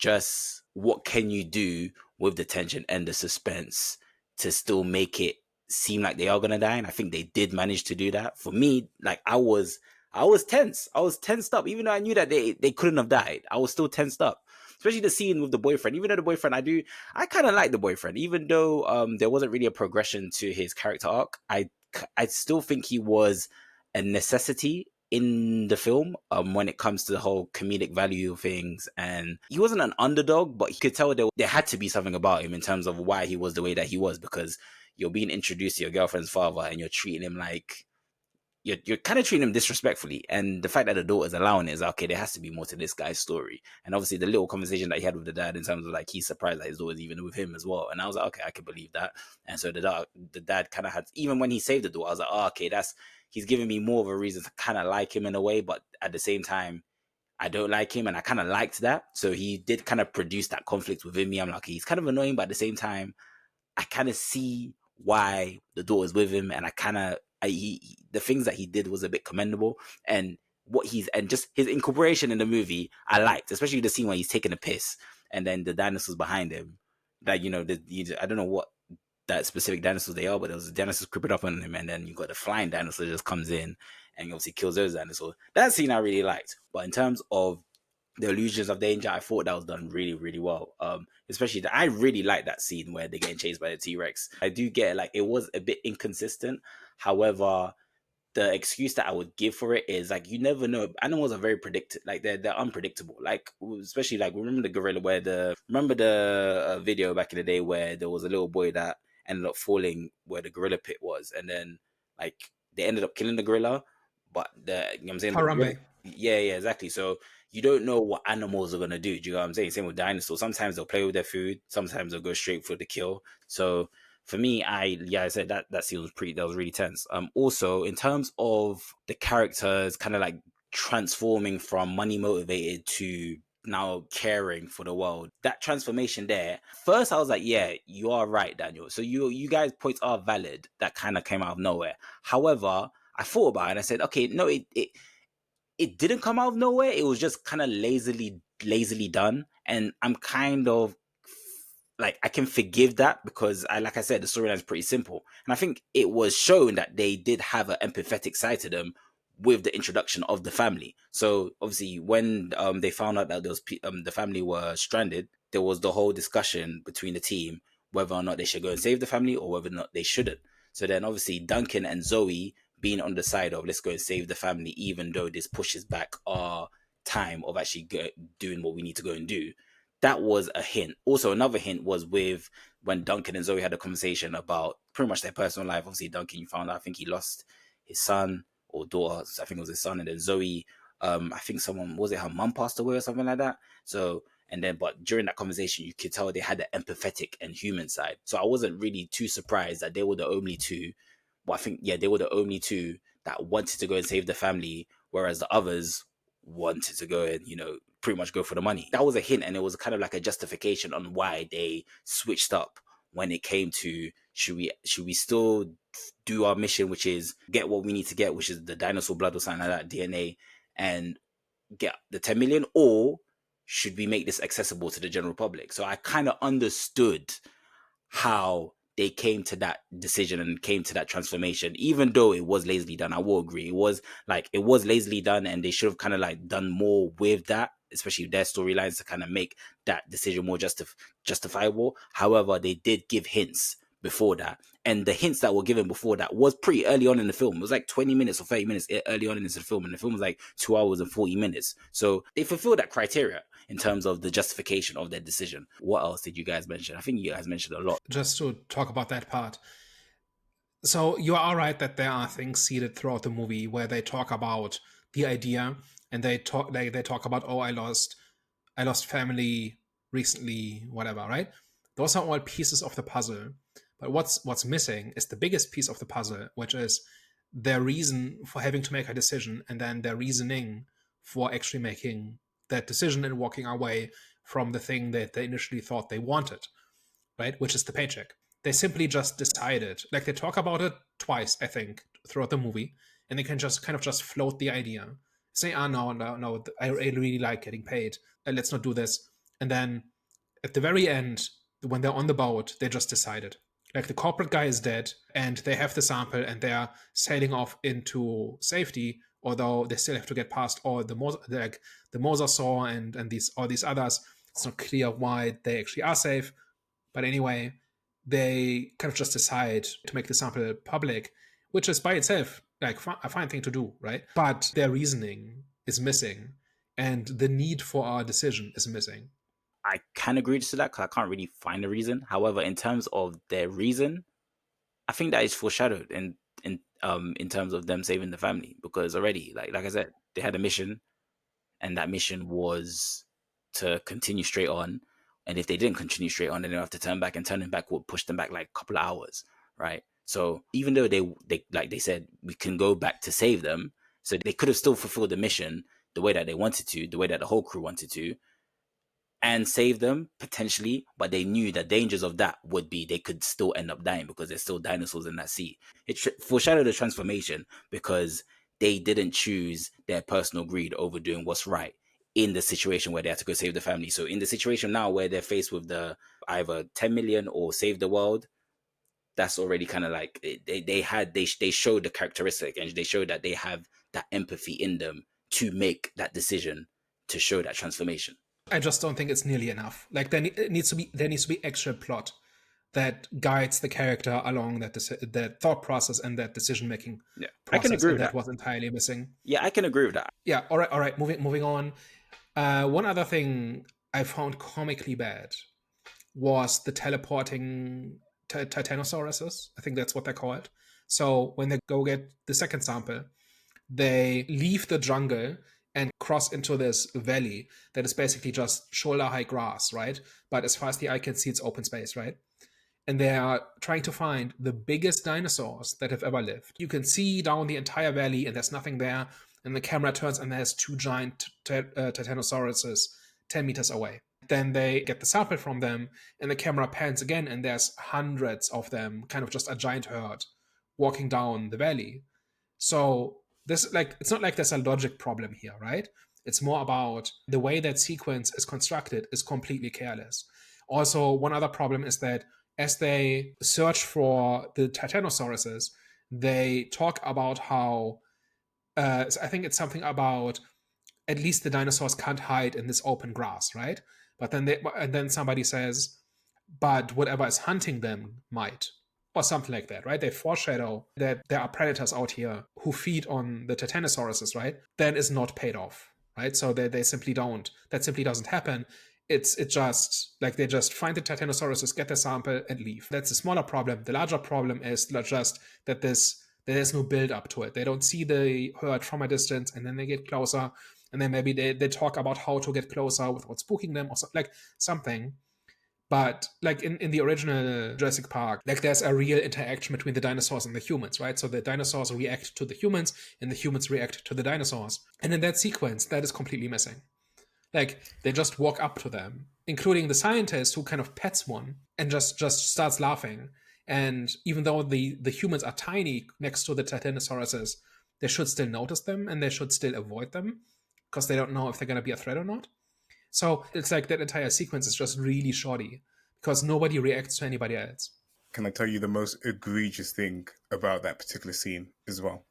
just what can you do with the tension and the suspense to still make it seem like they are gonna die. And I think they did manage to do that. For me, like I was tense. I was tensed up, even though I knew that they couldn't have died. I was still tensed up. Especially the scene with the boyfriend. Even though the boyfriend, I kind of like the boyfriend. Even though there wasn't really a progression to his character arc, I still think he was a necessity in the film when it comes to the whole comedic value of things. And he wasn't an underdog, but you could tell there had to be something about him in terms of why he was the way that he was, because you're being introduced to your girlfriend's father and you're treating him like you're kind of treating him disrespectfully. And the fact that the daughter's allowing it is okay, there has to be more to this guy's story. And obviously the little conversation that he had with the dad in terms of like he's surprised that his daughter's even with him as well. And I was like, okay, I can believe that. And so the dad kind of had, even when he saved the daughter, I was like, oh, okay, he's giving me more of a reason to kind of like him in a way, but at the same time, I don't like him, and I kind of liked that. So he did kind of produce that conflict within me. I'm like, he's kind of annoying, but at the same time, I kind of see why the daughter's with him, and the things that he did was a bit commendable, and just his incorporation in the movie I liked, especially the scene where he's taking a piss and then the dinosaurs behind him. That I don't know what that specific dinosaurs they are, but there was a dinosaur creeping up on him, and then you got the flying dinosaur just comes in and obviously kills those dinosaurs. That scene I really liked, but in terms of the illusions of danger, I thought that was done really, really well. Especially I really like that scene where they're getting chased by the T-Rex. I do get like it was a bit inconsistent. However, the excuse that I would give for it is like you never know. Animals are very like they're unpredictable. Like especially like remember the gorilla remember the video back in the day where there was a little boy that ended up falling where the gorilla pit was, and then like they ended up killing the gorilla, but you know what I'm saying? Harambe. Yeah, exactly. So you don't know what animals are gonna do. Do you know what I'm saying? Same with dinosaurs. Sometimes they'll play with their food. Sometimes they'll go straight for the kill. So for me, I said that scene was that was really tense. Also in terms of the characters, kind of like transforming from money motivated to now caring for the world. That transformation there. First, I was like, yeah, you are right, Daniel. So you guys' points are valid. That kind of came out of nowhere. However, I thought about it and I said, okay, no, it didn't come out of nowhere. It was just kind of lazily done. And I'm kind of like, I can forgive that because like I said, the storyline is pretty simple. And I think it was shown that they did have an empathetic side to them with the introduction of the family. So obviously when they found out that the family were stranded, there was the whole discussion between the team whether or not they should go and save the family or whether or not they shouldn't. So then obviously Duncan and Zoe being on the side of let's go and save the family, even though this pushes back our time of actually doing what we need to go and do. That was a hint. Also, another hint was with when Duncan and Zoe had a conversation about pretty much their personal life. Obviously, Duncan, you found out, I think he lost his son or daughter. I think it was his son. And then Zoe, I think her mum passed away or something like that. So, but during that conversation, you could tell they had the empathetic and human side. So I wasn't really too surprised that they were the only two. But I think, they were the only two that wanted to go and save the family, whereas the others wanted to go and, pretty much go for the money. That was a hint, and it was kind of like a justification on why they switched up when it came to should we still do our mission, which is get what we need to get, which is the dinosaur blood or something like that, DNA, and get the 10 million, or should we make this accessible to the general public? So I kind of understood how they came to that decision and came to that transformation, even though it was lazily done. I will agree. It was lazily done, and they should have kind of like done more with that, especially their storylines, to kind of make that decision more justifiable. However, they did give hints before that, and the hints that were given before that was pretty early on in the film. It was like 20 minutes or 30 minutes early on into the film, and the film was like 2 hours and 40 minutes. So they fulfilled that criteria in terms of the justification of their decision. What else did you guys mention? I think you guys mentioned a lot. Just to talk about that part. So you are right that there are things seeded throughout the movie where they talk about the idea, and they talk about, oh, I lost family recently, whatever, right? Those are all pieces of the puzzle. But what's missing is the biggest piece of the puzzle, which is their reason for having to make a decision, and then their reasoning for actually making that decision and walking away from the thing that they initially thought they wanted, right? Which is the paycheck. They simply just decided, like they talk about it twice, I think, throughout the movie, and they can just kind of just float the idea. Say, no, I really like getting paid. Let's not do this. And then at the very end, when they're on the boat, they just decided. Like the corporate guy is dead, and they have the sample, and they are sailing off into safety. Although they still have to get past all the mosasaur and these all these others. It's not clear why they actually are safe, but anyway, they kind of just decide to make the sample public, which is by itself like a fine thing to do, right? But their reasoning is missing, and the need for our decision is missing. I can agree to that because I can't really find a reason. However, in terms of their reason, I think that is foreshadowed in terms of them saving the family, because already, like I said, they had a mission, and that mission was to continue straight on. And if they didn't continue straight on, then they have to turn back, and turning back would push them back like a couple of hours, right? So even though they like they said we can go back to save them, so they could have still fulfilled the mission the way that they wanted to, the way that the whole crew wanted to, and save them potentially, but they knew the dangers of that would be they could still end up dying because there's still dinosaurs in that sea. It foreshadowed the transformation because they didn't choose their personal greed over doing what's right in the situation where they had to go save the family. So in the situation now where they're faced with the either 10 million or save the world, that's already kind of like they showed the characteristic, and they showed that they have that empathy in them to make that decision to show that transformation. I just don't think it's nearly enough. Like there needs to be extra plot that guides the character along that thought process and that decision making Yeah, process. I can agree and with that was entirely missing. Yeah, I can agree with that. Yeah. All right. Moving on. One other thing I found comically bad was the teleporting Titanosauruses. I think that's what they're called. So when they go get the second sample, they leave the jungle and cross into this valley that is basically just shoulder high grass, right? But as far as the eye can see, it's open space, right? And they are trying to find the biggest dinosaurs that have ever lived. You can see down the entire valley, and there's nothing there. And the camera turns, and there's two giant Titanosauruses 10 meters away. Then they get the sample from them, and the camera pans again, and there's hundreds of them, kind of just a giant herd, walking down the valley. So this, like, it's not like there's a logic problem here, right? It's more about the way that sequence is constructed is completely careless. Also, one other problem is that as they search for the Titanosauruses, they talk about how I think it's something about at least the dinosaurs can't hide in this open grass, right? But then somebody says, but whatever is hunting them might, or something like that, right? They foreshadow that there are predators out here who feed on the Titanosauruses, right? Then is not paid off, right? So they simply don't. That simply doesn't happen. It's just like they just find the Titanosauruses, get the sample, and leave. That's a smaller problem. The larger problem is just that there's no build up to it. They don't see the herd from a distance, and then they get closer, and then maybe they talk about how to get closer without spooking them, or like something. But like in the original Jurassic Park, like there's a real interaction between the dinosaurs and the humans, right? So the dinosaurs react to the humans, and the humans react to the dinosaurs. And in that sequence, that is completely missing. Like they just walk up to them, including the scientist who kind of pets one and just starts laughing. And even though the humans are tiny next to the Titanosauruses, they should still notice them, and they should still avoid them because they don't know if they're going to be a threat or not. So it's like that entire sequence is just really shoddy because nobody reacts to anybody else. Can I tell you the most egregious thing about that particular scene as well?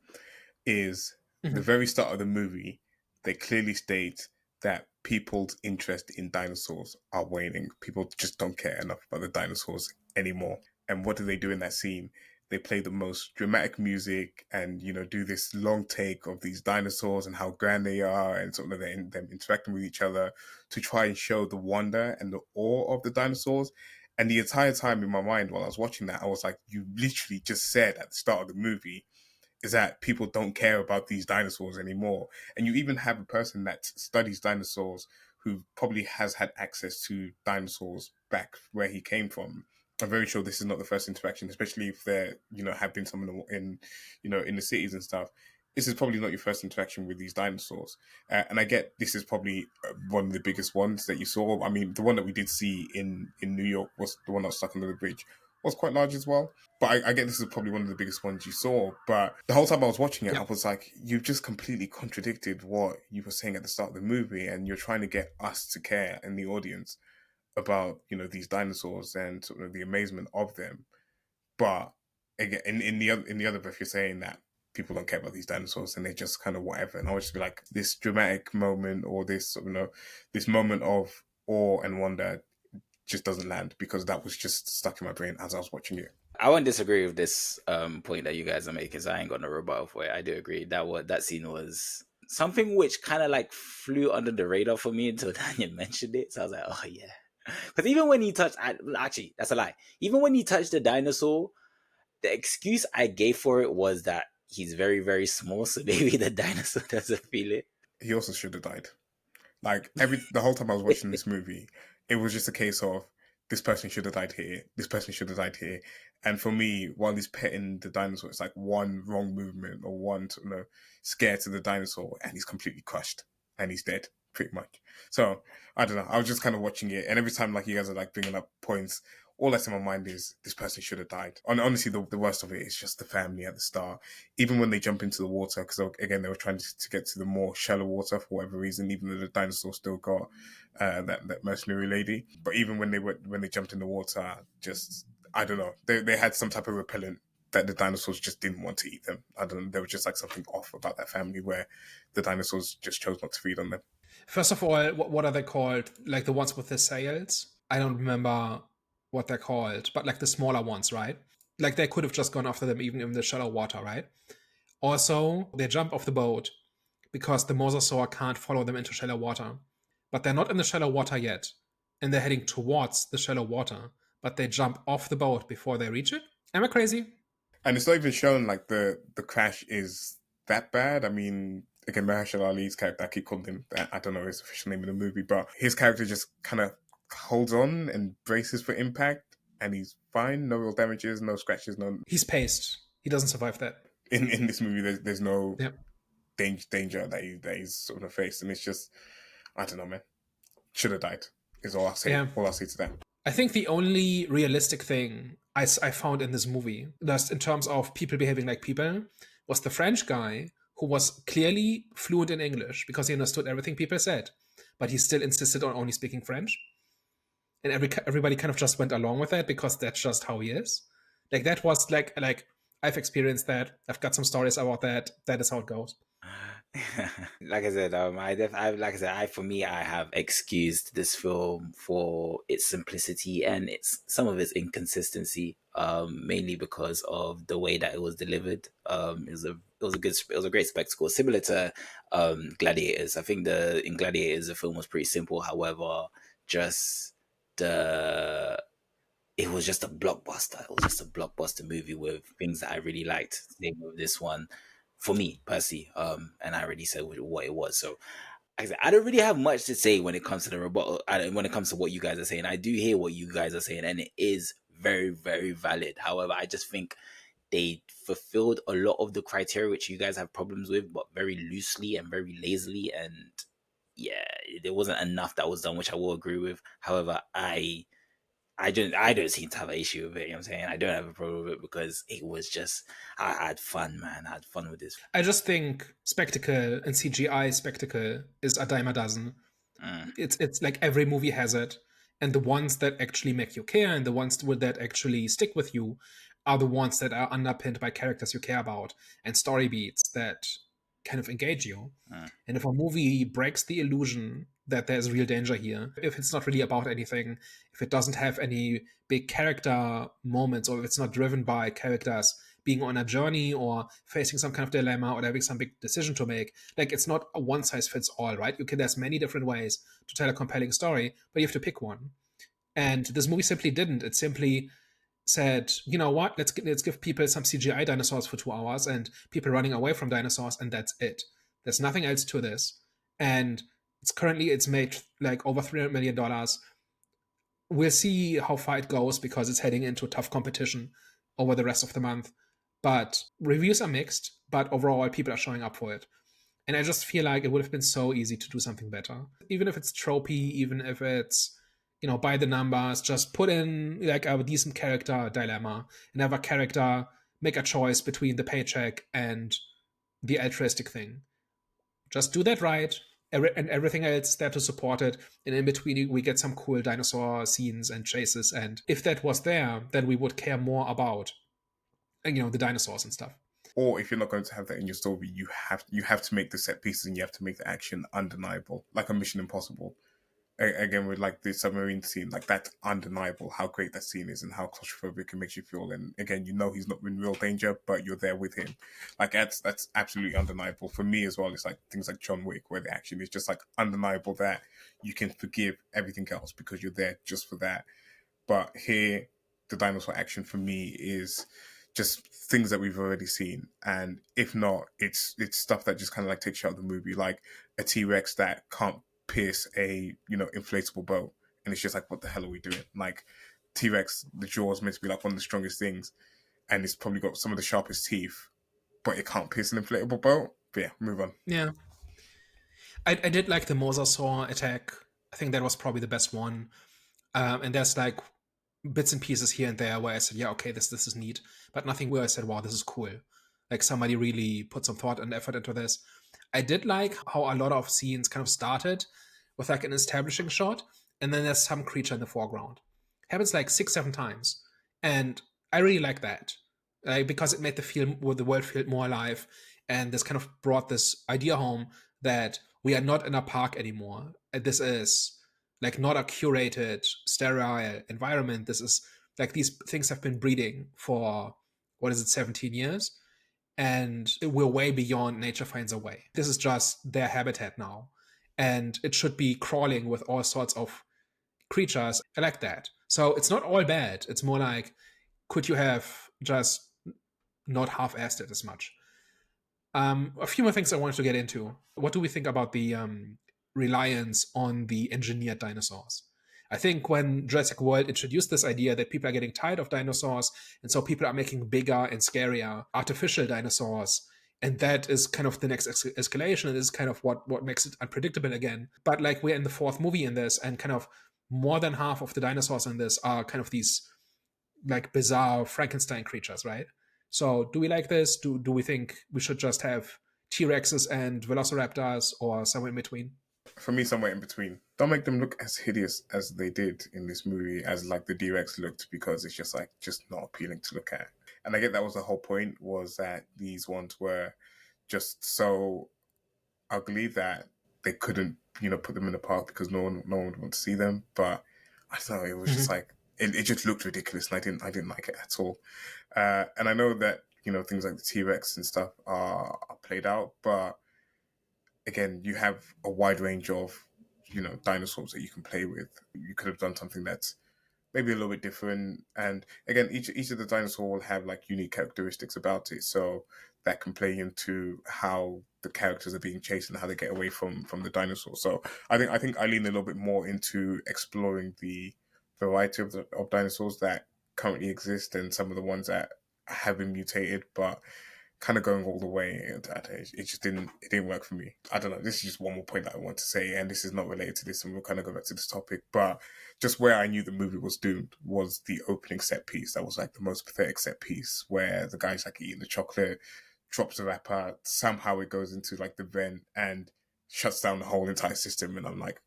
Is the very start of the movie, they clearly state that people's interest in dinosaurs are waning. People just don't care enough about the dinosaurs anymore. And what do they do in that scene? They play the most dramatic music and, you know, do this long take of these dinosaurs and how grand they are and sort of them interacting with each other to try and show the wonder and the awe of the dinosaurs. And the entire time in my mind while I was watching that, I was like, you literally just said at the start of the movie is that people don't care about these dinosaurs anymore. And you even have a person that studies dinosaurs who probably has had access to dinosaurs back where he came from. I'm very sure this is not the first interaction, especially if there, you know, have been some in the cities and stuff. This is probably not your first interaction with these dinosaurs. And I get this is probably one of the biggest ones that you saw. I mean, the one that we did see in New York was the one that was stuck under the bridge was quite large as well. But I get this is probably one of the biggest ones you saw. But the whole time I was watching it, I Yep. was like, you've just completely contradicted what you were saying at the start of the movie, and you're trying to get us to care in the audience about, you know, these dinosaurs and sort of the amazement of them. But again, in the other breath, you're saying that people don't care about these dinosaurs and they just kind of whatever. And I would just be like, this dramatic moment or this, you know, this moment of awe and wonder just doesn't land, because that was just stuck in my brain as I was watching it. I won't disagree with this point that you guys are making, so I ain't got no rebuttal for it. I do agree that scene was something which kind of like flew under the radar for me until Daniel mentioned it. So I was like, oh yeah. Because even when he touched, actually, that's a lie. Even when he touched the dinosaur, the excuse I gave for it was that he's very, very small, so maybe the dinosaur doesn't feel it. He also should have died. Like the whole time I was watching this movie, it was just a case of this person should have died here, this person should have died here. And for me, while he's petting the dinosaur, it's like one wrong movement or one, you know, scare to the dinosaur, and he's completely crushed and he's dead, pretty much. So I don't know. I was just kind of watching it, and every time like you guys are like bringing up points, all that's in my mind is this person should have died. And honestly, the worst of it is just the family at the start. Even when they jump into the water, because again, they were trying to get to the more shallow water for whatever reason, even though the dinosaur still got that mercenary lady. But even when they jumped in the water, just, I don't know, they had some type of repellent that the dinosaurs just didn't want to eat them. I don't know, there was just like something off about that family where the dinosaurs just chose not to feed on them. First of all, what are they called? Like the ones with the sails? I don't remember what they're called, but like the smaller ones, right? Like they could have just gone after them even in the shallow water, right? Also, they jump off the boat because the mosasaur can't follow them into shallow water. But they're not in the shallow water yet, and they're heading towards the shallow water, but they jump off the boat before they reach it? Am I crazy? And it's not even shown like the crash is that bad. I mean, again, Mahershala Ali's character, I keep calling him that. I don't know his official name in the movie, but his character just kind of holds on and braces for impact, and he's fine. No real damages, no scratches, no. He's paced. He doesn't survive that. In this movie, there's no Yep. danger that he's sort of faced, and it's just, I don't know, man. Should have died. Is all I'll say. Yeah. All I'll say to that. I think the only realistic thing I found in this movie, just in terms of people behaving like people, was the French guy who was clearly fluent in English because he understood everything people said, but he still insisted on only speaking French. And everybody kind of just went along with that because that's just how he is. Like that was like I've experienced that. I've got some stories about that. That is how it goes. Like I said, for me, I have excused this film for its simplicity and some of its inconsistency, mainly because of the way that it was delivered. It was a great spectacle, similar to Gladiators. I think in Gladiators the film was pretty simple. However, it was just a blockbuster. It was just a blockbuster movie with things that I really liked. Same with this one. For me, Percy, and I already said what it was. So I don't really have much to say when it comes to the rebuttal. When it comes to what you guys are saying, I do hear what you guys are saying, and it is very, very valid. However, I just think they fulfilled a lot of the criteria which you guys have problems with, but very loosely and very lazily. And yeah, there wasn't enough that was done, which I will agree with. However, I don't seem to have an issue with it, you know what I'm saying? I don't have a problem with it because it was just, I had fun, man. I had fun with this. I just think spectacle and CGI spectacle is a dime a dozen. It's like every movie has it. And the ones that actually make you care and the ones that actually stick with you are the ones that are underpinned by characters you care about and story beats that kind of engage you. And if a movie breaks the illusion that there's real danger here, if it's not really about anything, if it doesn't have any big character moments, or if it's not driven by characters being on a journey or facing some kind of dilemma or having some big decision to make, like it's not a one size fits all, right? There's many different ways to tell a compelling story, but you have to pick one. And this movie simply didn't. It simply said, you know what, let's give people some CGI dinosaurs for 2 hours and people running away from dinosaurs, and that's it. There's nothing else to this. And it's made like over $300 million. We'll see how far it goes because it's heading into tough competition over the rest of the month. But reviews are mixed, but overall people are showing up for it. And I just feel like it would have been so easy to do something better. Even if it's tropey, even if it's by the numbers, just put in like a decent character dilemma and have a character make a choice between the paycheck and the altruistic thing. Just do that right, and everything else there to support it. And in between, we get some cool dinosaur scenes and chases. And if that was there, then we would care more about, the dinosaurs and stuff. Or if you're not going to have that in your story, you have to make the set pieces and you have to make the action undeniable, like a Mission Impossible. Again, with like the submarine scene, like that's undeniable how great that scene is and how claustrophobic it makes you feel. And again, he's not in real danger, but you're there with him. Like that's absolutely undeniable for me as well. It's like things like John Wick, where the action is just like undeniable that you can forgive everything else because you're there just for that. But here, the dinosaur action for me is just things that we've already seen, and if not, it's stuff that just kind of like takes you out of the movie, like a T-Rex that can't pierce a inflatable boat, and it's just like, what the hell are we doing? Like T-Rex, the jaw is meant to be like one of the strongest things, and it's probably got some of the sharpest teeth, but it can't pierce an inflatable boat. But yeah, move on. Yeah, I did like the mosasaur attack. I think that was probably the best one. And there's like bits and pieces here and there where I said, yeah, okay, this is neat, but nothing where I said, wow, this is cool. Like somebody really put some thought and effort into this. I did like how a lot of scenes kind of started with like an establishing shot, and then there's some creature in the foreground. Happens like 6-7 times, and I really like that, because it made the world feel more alive, and this kind of brought this idea home that we are not in a park anymore. This is like not a curated, sterile environment. This is like these things have been breeding for 17 years, and we're way beyond nature finds a way. This is just their habitat now, and it should be crawling with all sorts of creatures. I like that. So it's not all bad. It's more like, could you have just not half-assed it as much? A few more things I wanted to get into. What do we think about the reliance on the engineered dinosaurs? I think when Jurassic World introduced this idea that people are getting tired of dinosaurs, and so people are making bigger and scarier artificial dinosaurs, and that is kind of the next escalation. It is kind of what makes it unpredictable again. But like we're in the fourth movie in this, and kind of more than half of the dinosaurs in this are kind of these like bizarre Frankenstein creatures, right? So do we like this? Do we think we should just have T-Rexes and Velociraptors, or somewhere in between? For me, somewhere in between. Don't make them look as hideous as they did in this movie, as like the D-Rex looked, because it's just not appealing to look at. And I get that was the whole point, was that these ones were just so ugly that they couldn't, put them in the park because no one would want to see them. But I don't know, it was just like it just looked ridiculous, and I didn't like it at all. And I know that things like the T-Rex and stuff are played out, but again, you have a wide range of dinosaurs that you can play with. You could have done something that's maybe a little bit different, and again, each of the dinosaur will have like unique characteristics about it, so that can play into how the characters are being chased and how they get away from the dinosaur. So I think I lean a little bit more into exploring the variety of dinosaurs that currently exist, and some of the ones that have been mutated, but kind of going all the way, it just didn't work for me. I don't know. This is just one more point that I want to say, and this is not related to this, and we'll kind of go back to this topic. But just where I knew the movie was doomed was the opening set piece. That was like the most pathetic set piece, where the guy's like eating the chocolate, drops the wrapper, somehow it goes into like the vent and shuts down the whole entire system, and I'm like,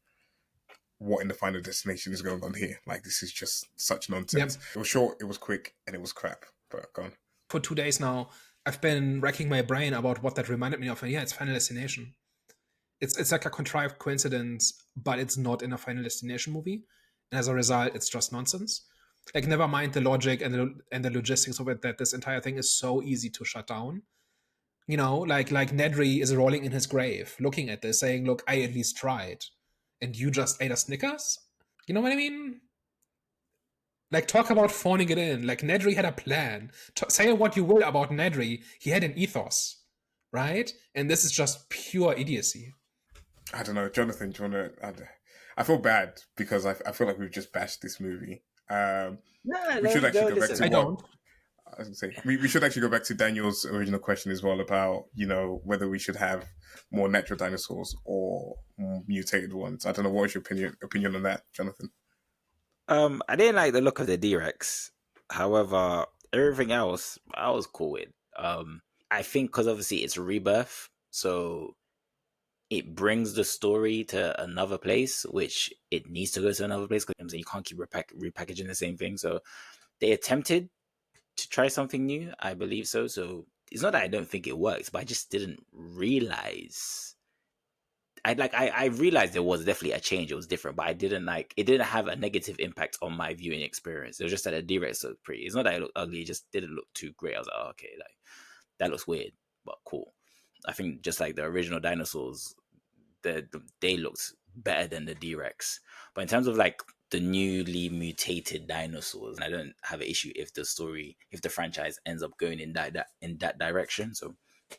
what in the Final Destination is going on here? Like, this is just such nonsense. Yep. It was short, it was quick, and it was crap. But go on. For 2 days now, I've been racking my brain about what that reminded me of, and yeah, it's Final Destination. It's like a contrived coincidence, but it's not in a Final Destination movie, and as a result, it's just nonsense. Like, never mind the logic and the logistics of it, that this entire thing is so easy to shut down. Like Nedry is rolling in his grave, looking at this, saying, "Look, I at least tried, and you just ate a Snickers." You know what I mean? Like, talk about phoning it in. Like, Nedry had a plan. Say what you will about Nedry, he had an ethos, right? And this is just pure idiocy. I don't know, Jonathan. Do you want to? I feel bad because I feel like we've just bashed this movie. We should actually go back to what I was going to say. We should actually go back to Daniel's original question as well about whether we should have more natural dinosaurs or mutated ones. I don't know, what was your opinion on that, Jonathan? I didn't like the look of the D-Rex. However, everything else I was cool with. I think because obviously it's Rebirth, so it brings the story to another place, which it needs to go to another place because you can't keep repackaging the same thing. So they attempted to try something new. I believe so. So it's not that I don't think it works, but I just didn't realize. I realized there was definitely a change. It was different, but I didn't like it. Didn't have a negative impact on my viewing experience. It was just that the D-Rex looked pretty. It's not that it looked ugly. It just didn't look too great. I was like, oh, okay, like that looks weird, but cool. I think just like the original dinosaurs, they looked better than the D-Rex. But in terms of like the newly mutated dinosaurs, I don't have an issue if the franchise ends up going in that direction. So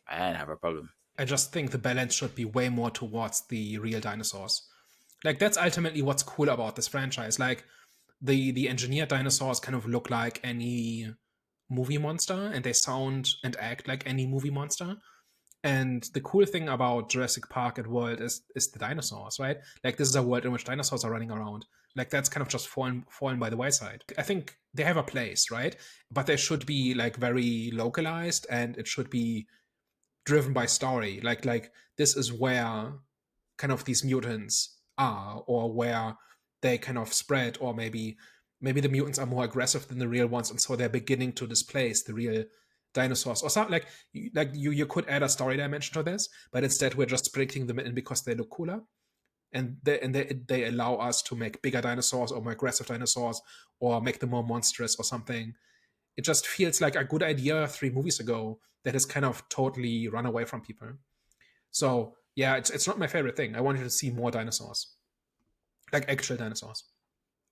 I don't have a problem. I just think the balance should be way more towards the real dinosaurs. Like that's ultimately what's cool about this franchise. Like the engineered dinosaurs kind of look like any movie monster, and they sound and act like any movie monster. And the cool thing about Jurassic Park and World is the dinosaurs, right? Like this is a world in which dinosaurs are running around. Like that's kind of just fallen by the wayside. I think they have a place, right? But they should be like very localized, and it should be driven by story. Like this is where kind of these mutants are, or where they kind of spread, or maybe the mutants are more aggressive than the real ones, and so they're beginning to displace the real dinosaurs or something. Like you could add a story dimension to this, but instead we're just sprinkling them in because they look cooler, and they allow us to make bigger dinosaurs or more aggressive dinosaurs, or make them more monstrous or something. It just feels like a good idea 3 movies ago that has kind of totally run away from people. So yeah, it's not my favorite thing. I wanted to see more dinosaurs, like actual dinosaurs.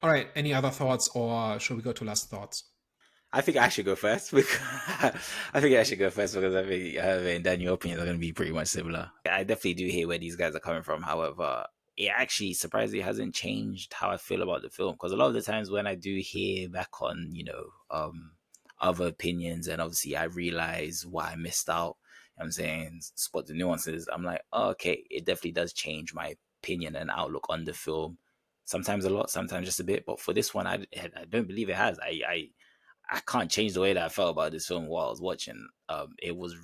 All right. Any other thoughts, or should we go to last thoughts? I think I should go first because I think I should go first because I think and then your opinions are going to be pretty much similar. I definitely do hear where these guys are coming from. However, it actually surprisingly hasn't changed how I feel about the film because a lot of the times when I do hear back on other opinions and obviously I realize what I missed out. I'm saying spot the nuances. I'm like, oh, okay, it definitely does change my opinion and outlook on the film. Sometimes a lot, sometimes just a bit. But for this one, I don't believe it has. I can't change the way that I felt about this film while I was watching. It was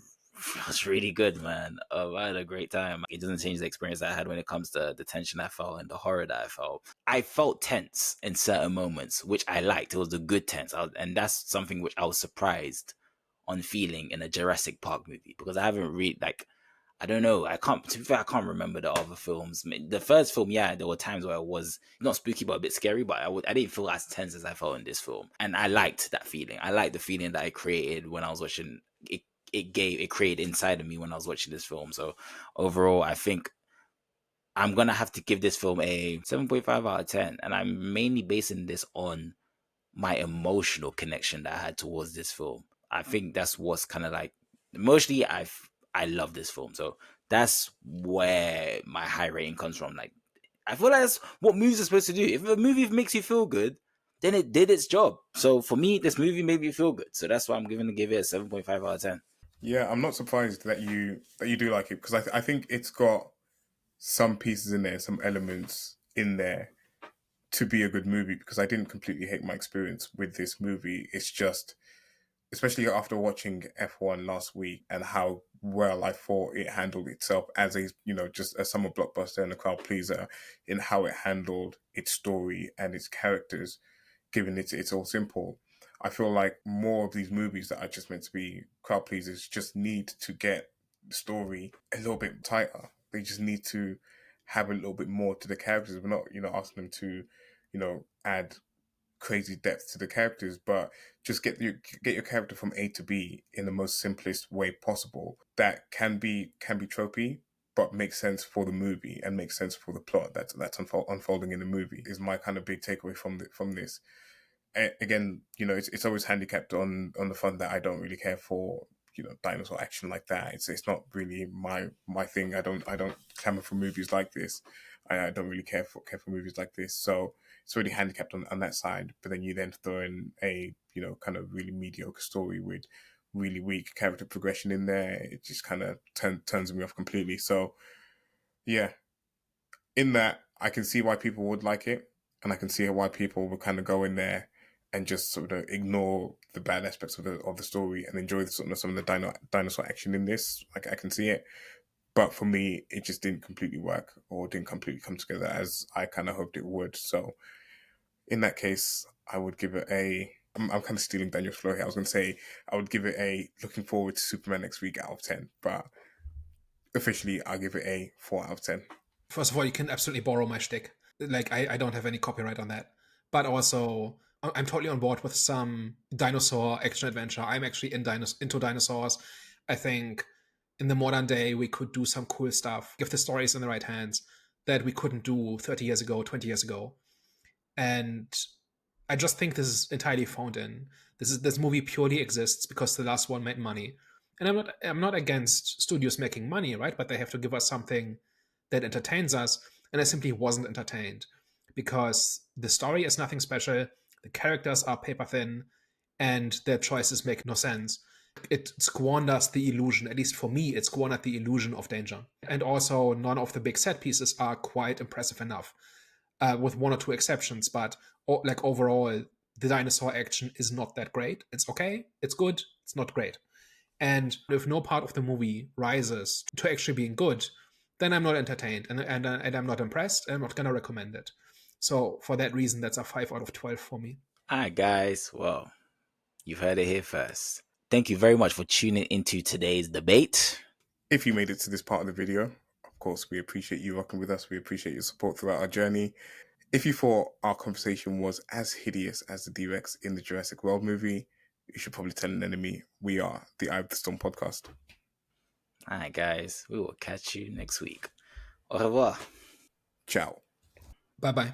it was really good, man. I had a great time. It doesn't change the experience I had when it comes to the tension I felt and the horror that I felt. I felt tense in certain moments, which I liked. It was a good tense, and that's something which I was surprised on feeling in a Jurassic Park movie because I haven't read like I don't know. I can't. To be fair, I can't remember the other films. I mean, the first film, yeah, there were times where it was not spooky but a bit scary. But I didn't feel as tense as I felt in this film, and I liked that feeling. I liked the feeling that it created when I was watching it. It created inside of me when I was watching this film. So overall, I think I'm gonna have to give this film a 7.5 out of 10, and I'm mainly basing this on my emotional connection that I had towards this film. I think that's what's kind of like emotionally I love this film. So that's where my high rating comes from. Like I feel like that's what movies are supposed to do. If a movie makes you feel good, then it did its job. So for me, this movie made me feel good. So that's why I'm going to give it a 7.5 out of 10. Yeah, I'm not surprised that you do like it because I think it's got some pieces in there, some elements in there to be a good movie. Because I didn't completely hate my experience with this movie. It's just, especially after watching F1 last week and how well I thought it handled itself as a just a summer blockbuster and a crowd pleaser in how it handled its story and its characters, given it's all simple. I feel like more of these movies that are just meant to be crowd pleasers just need to get the story a little bit tighter. They just need to have a little bit more to the characters. We're not, asking them to, add crazy depth to the characters, but just get your character from A to B in the most simplest way possible. That can be tropey, but makes sense for the movie and makes sense for the plot that's unfolding in the movie. Is my kind of big takeaway from this. Again, it's always handicapped on the fun that I don't really care for. Dinosaur action like that. It's not really my thing. I don't clamor for movies like this. I don't really care for movies like this. So it's really handicapped on that side. But then you then throw in a kind of really mediocre story with really weak character progression in there. It just kind of turns me off completely. So yeah, in that I can see why people would like it. and I can see why people would kind of go in there and just sort of ignore the bad aspects of the story and enjoy some of the dinosaur action in this. Like, I can see it, but for me, it just didn't completely work or didn't completely come together as I kind of hoped it would. So in that case, I would give it a. I'm kind of stealing Daniel's flow here. I was going to say I would give it a looking forward to Superman next week out of 10, but officially I'll give it a 4 out of 10. First of all, you can absolutely borrow my shtick. Like, I don't have any copyright on that. But also, I'm totally on board with some dinosaur action adventure. I'm actually into dinosaurs. I think in the modern day, we could do some cool stuff if the story is in the right hands that we couldn't do 30 years ago, 20 years ago. And I just think this is entirely found in. This movie purely exists because the last one made money. And I'm not against studios making money, right? But they have to give us something that entertains us. And I simply wasn't entertained because the story is nothing special, the characters are paper thin, and their choices make no sense. It squanders the illusion, at least for me, it squandered the illusion of danger. And also, none of the big set pieces are quite impressive enough, with one or two exceptions. But like overall, the dinosaur action is not that great. It's okay, it's good, it's not great. And if no part of the movie rises to actually being good, then I'm not entertained and I'm not impressed, and I'm not going to recommend it. So for that reason, that's a 5 out of 12 for me. All right, guys. Well, you've heard it here first. Thank you very much for tuning into today's debate. If you made it to this part of the video, of course, we appreciate you rocking with us. We appreciate your support throughout our journey. If you thought our conversation was as hideous as the D-Rex in the Jurassic World movie, you should probably tell an enemy. We are the Eye of the Storm podcast. All right, guys. We will catch you next week. Au revoir. Ciao. Bye bye.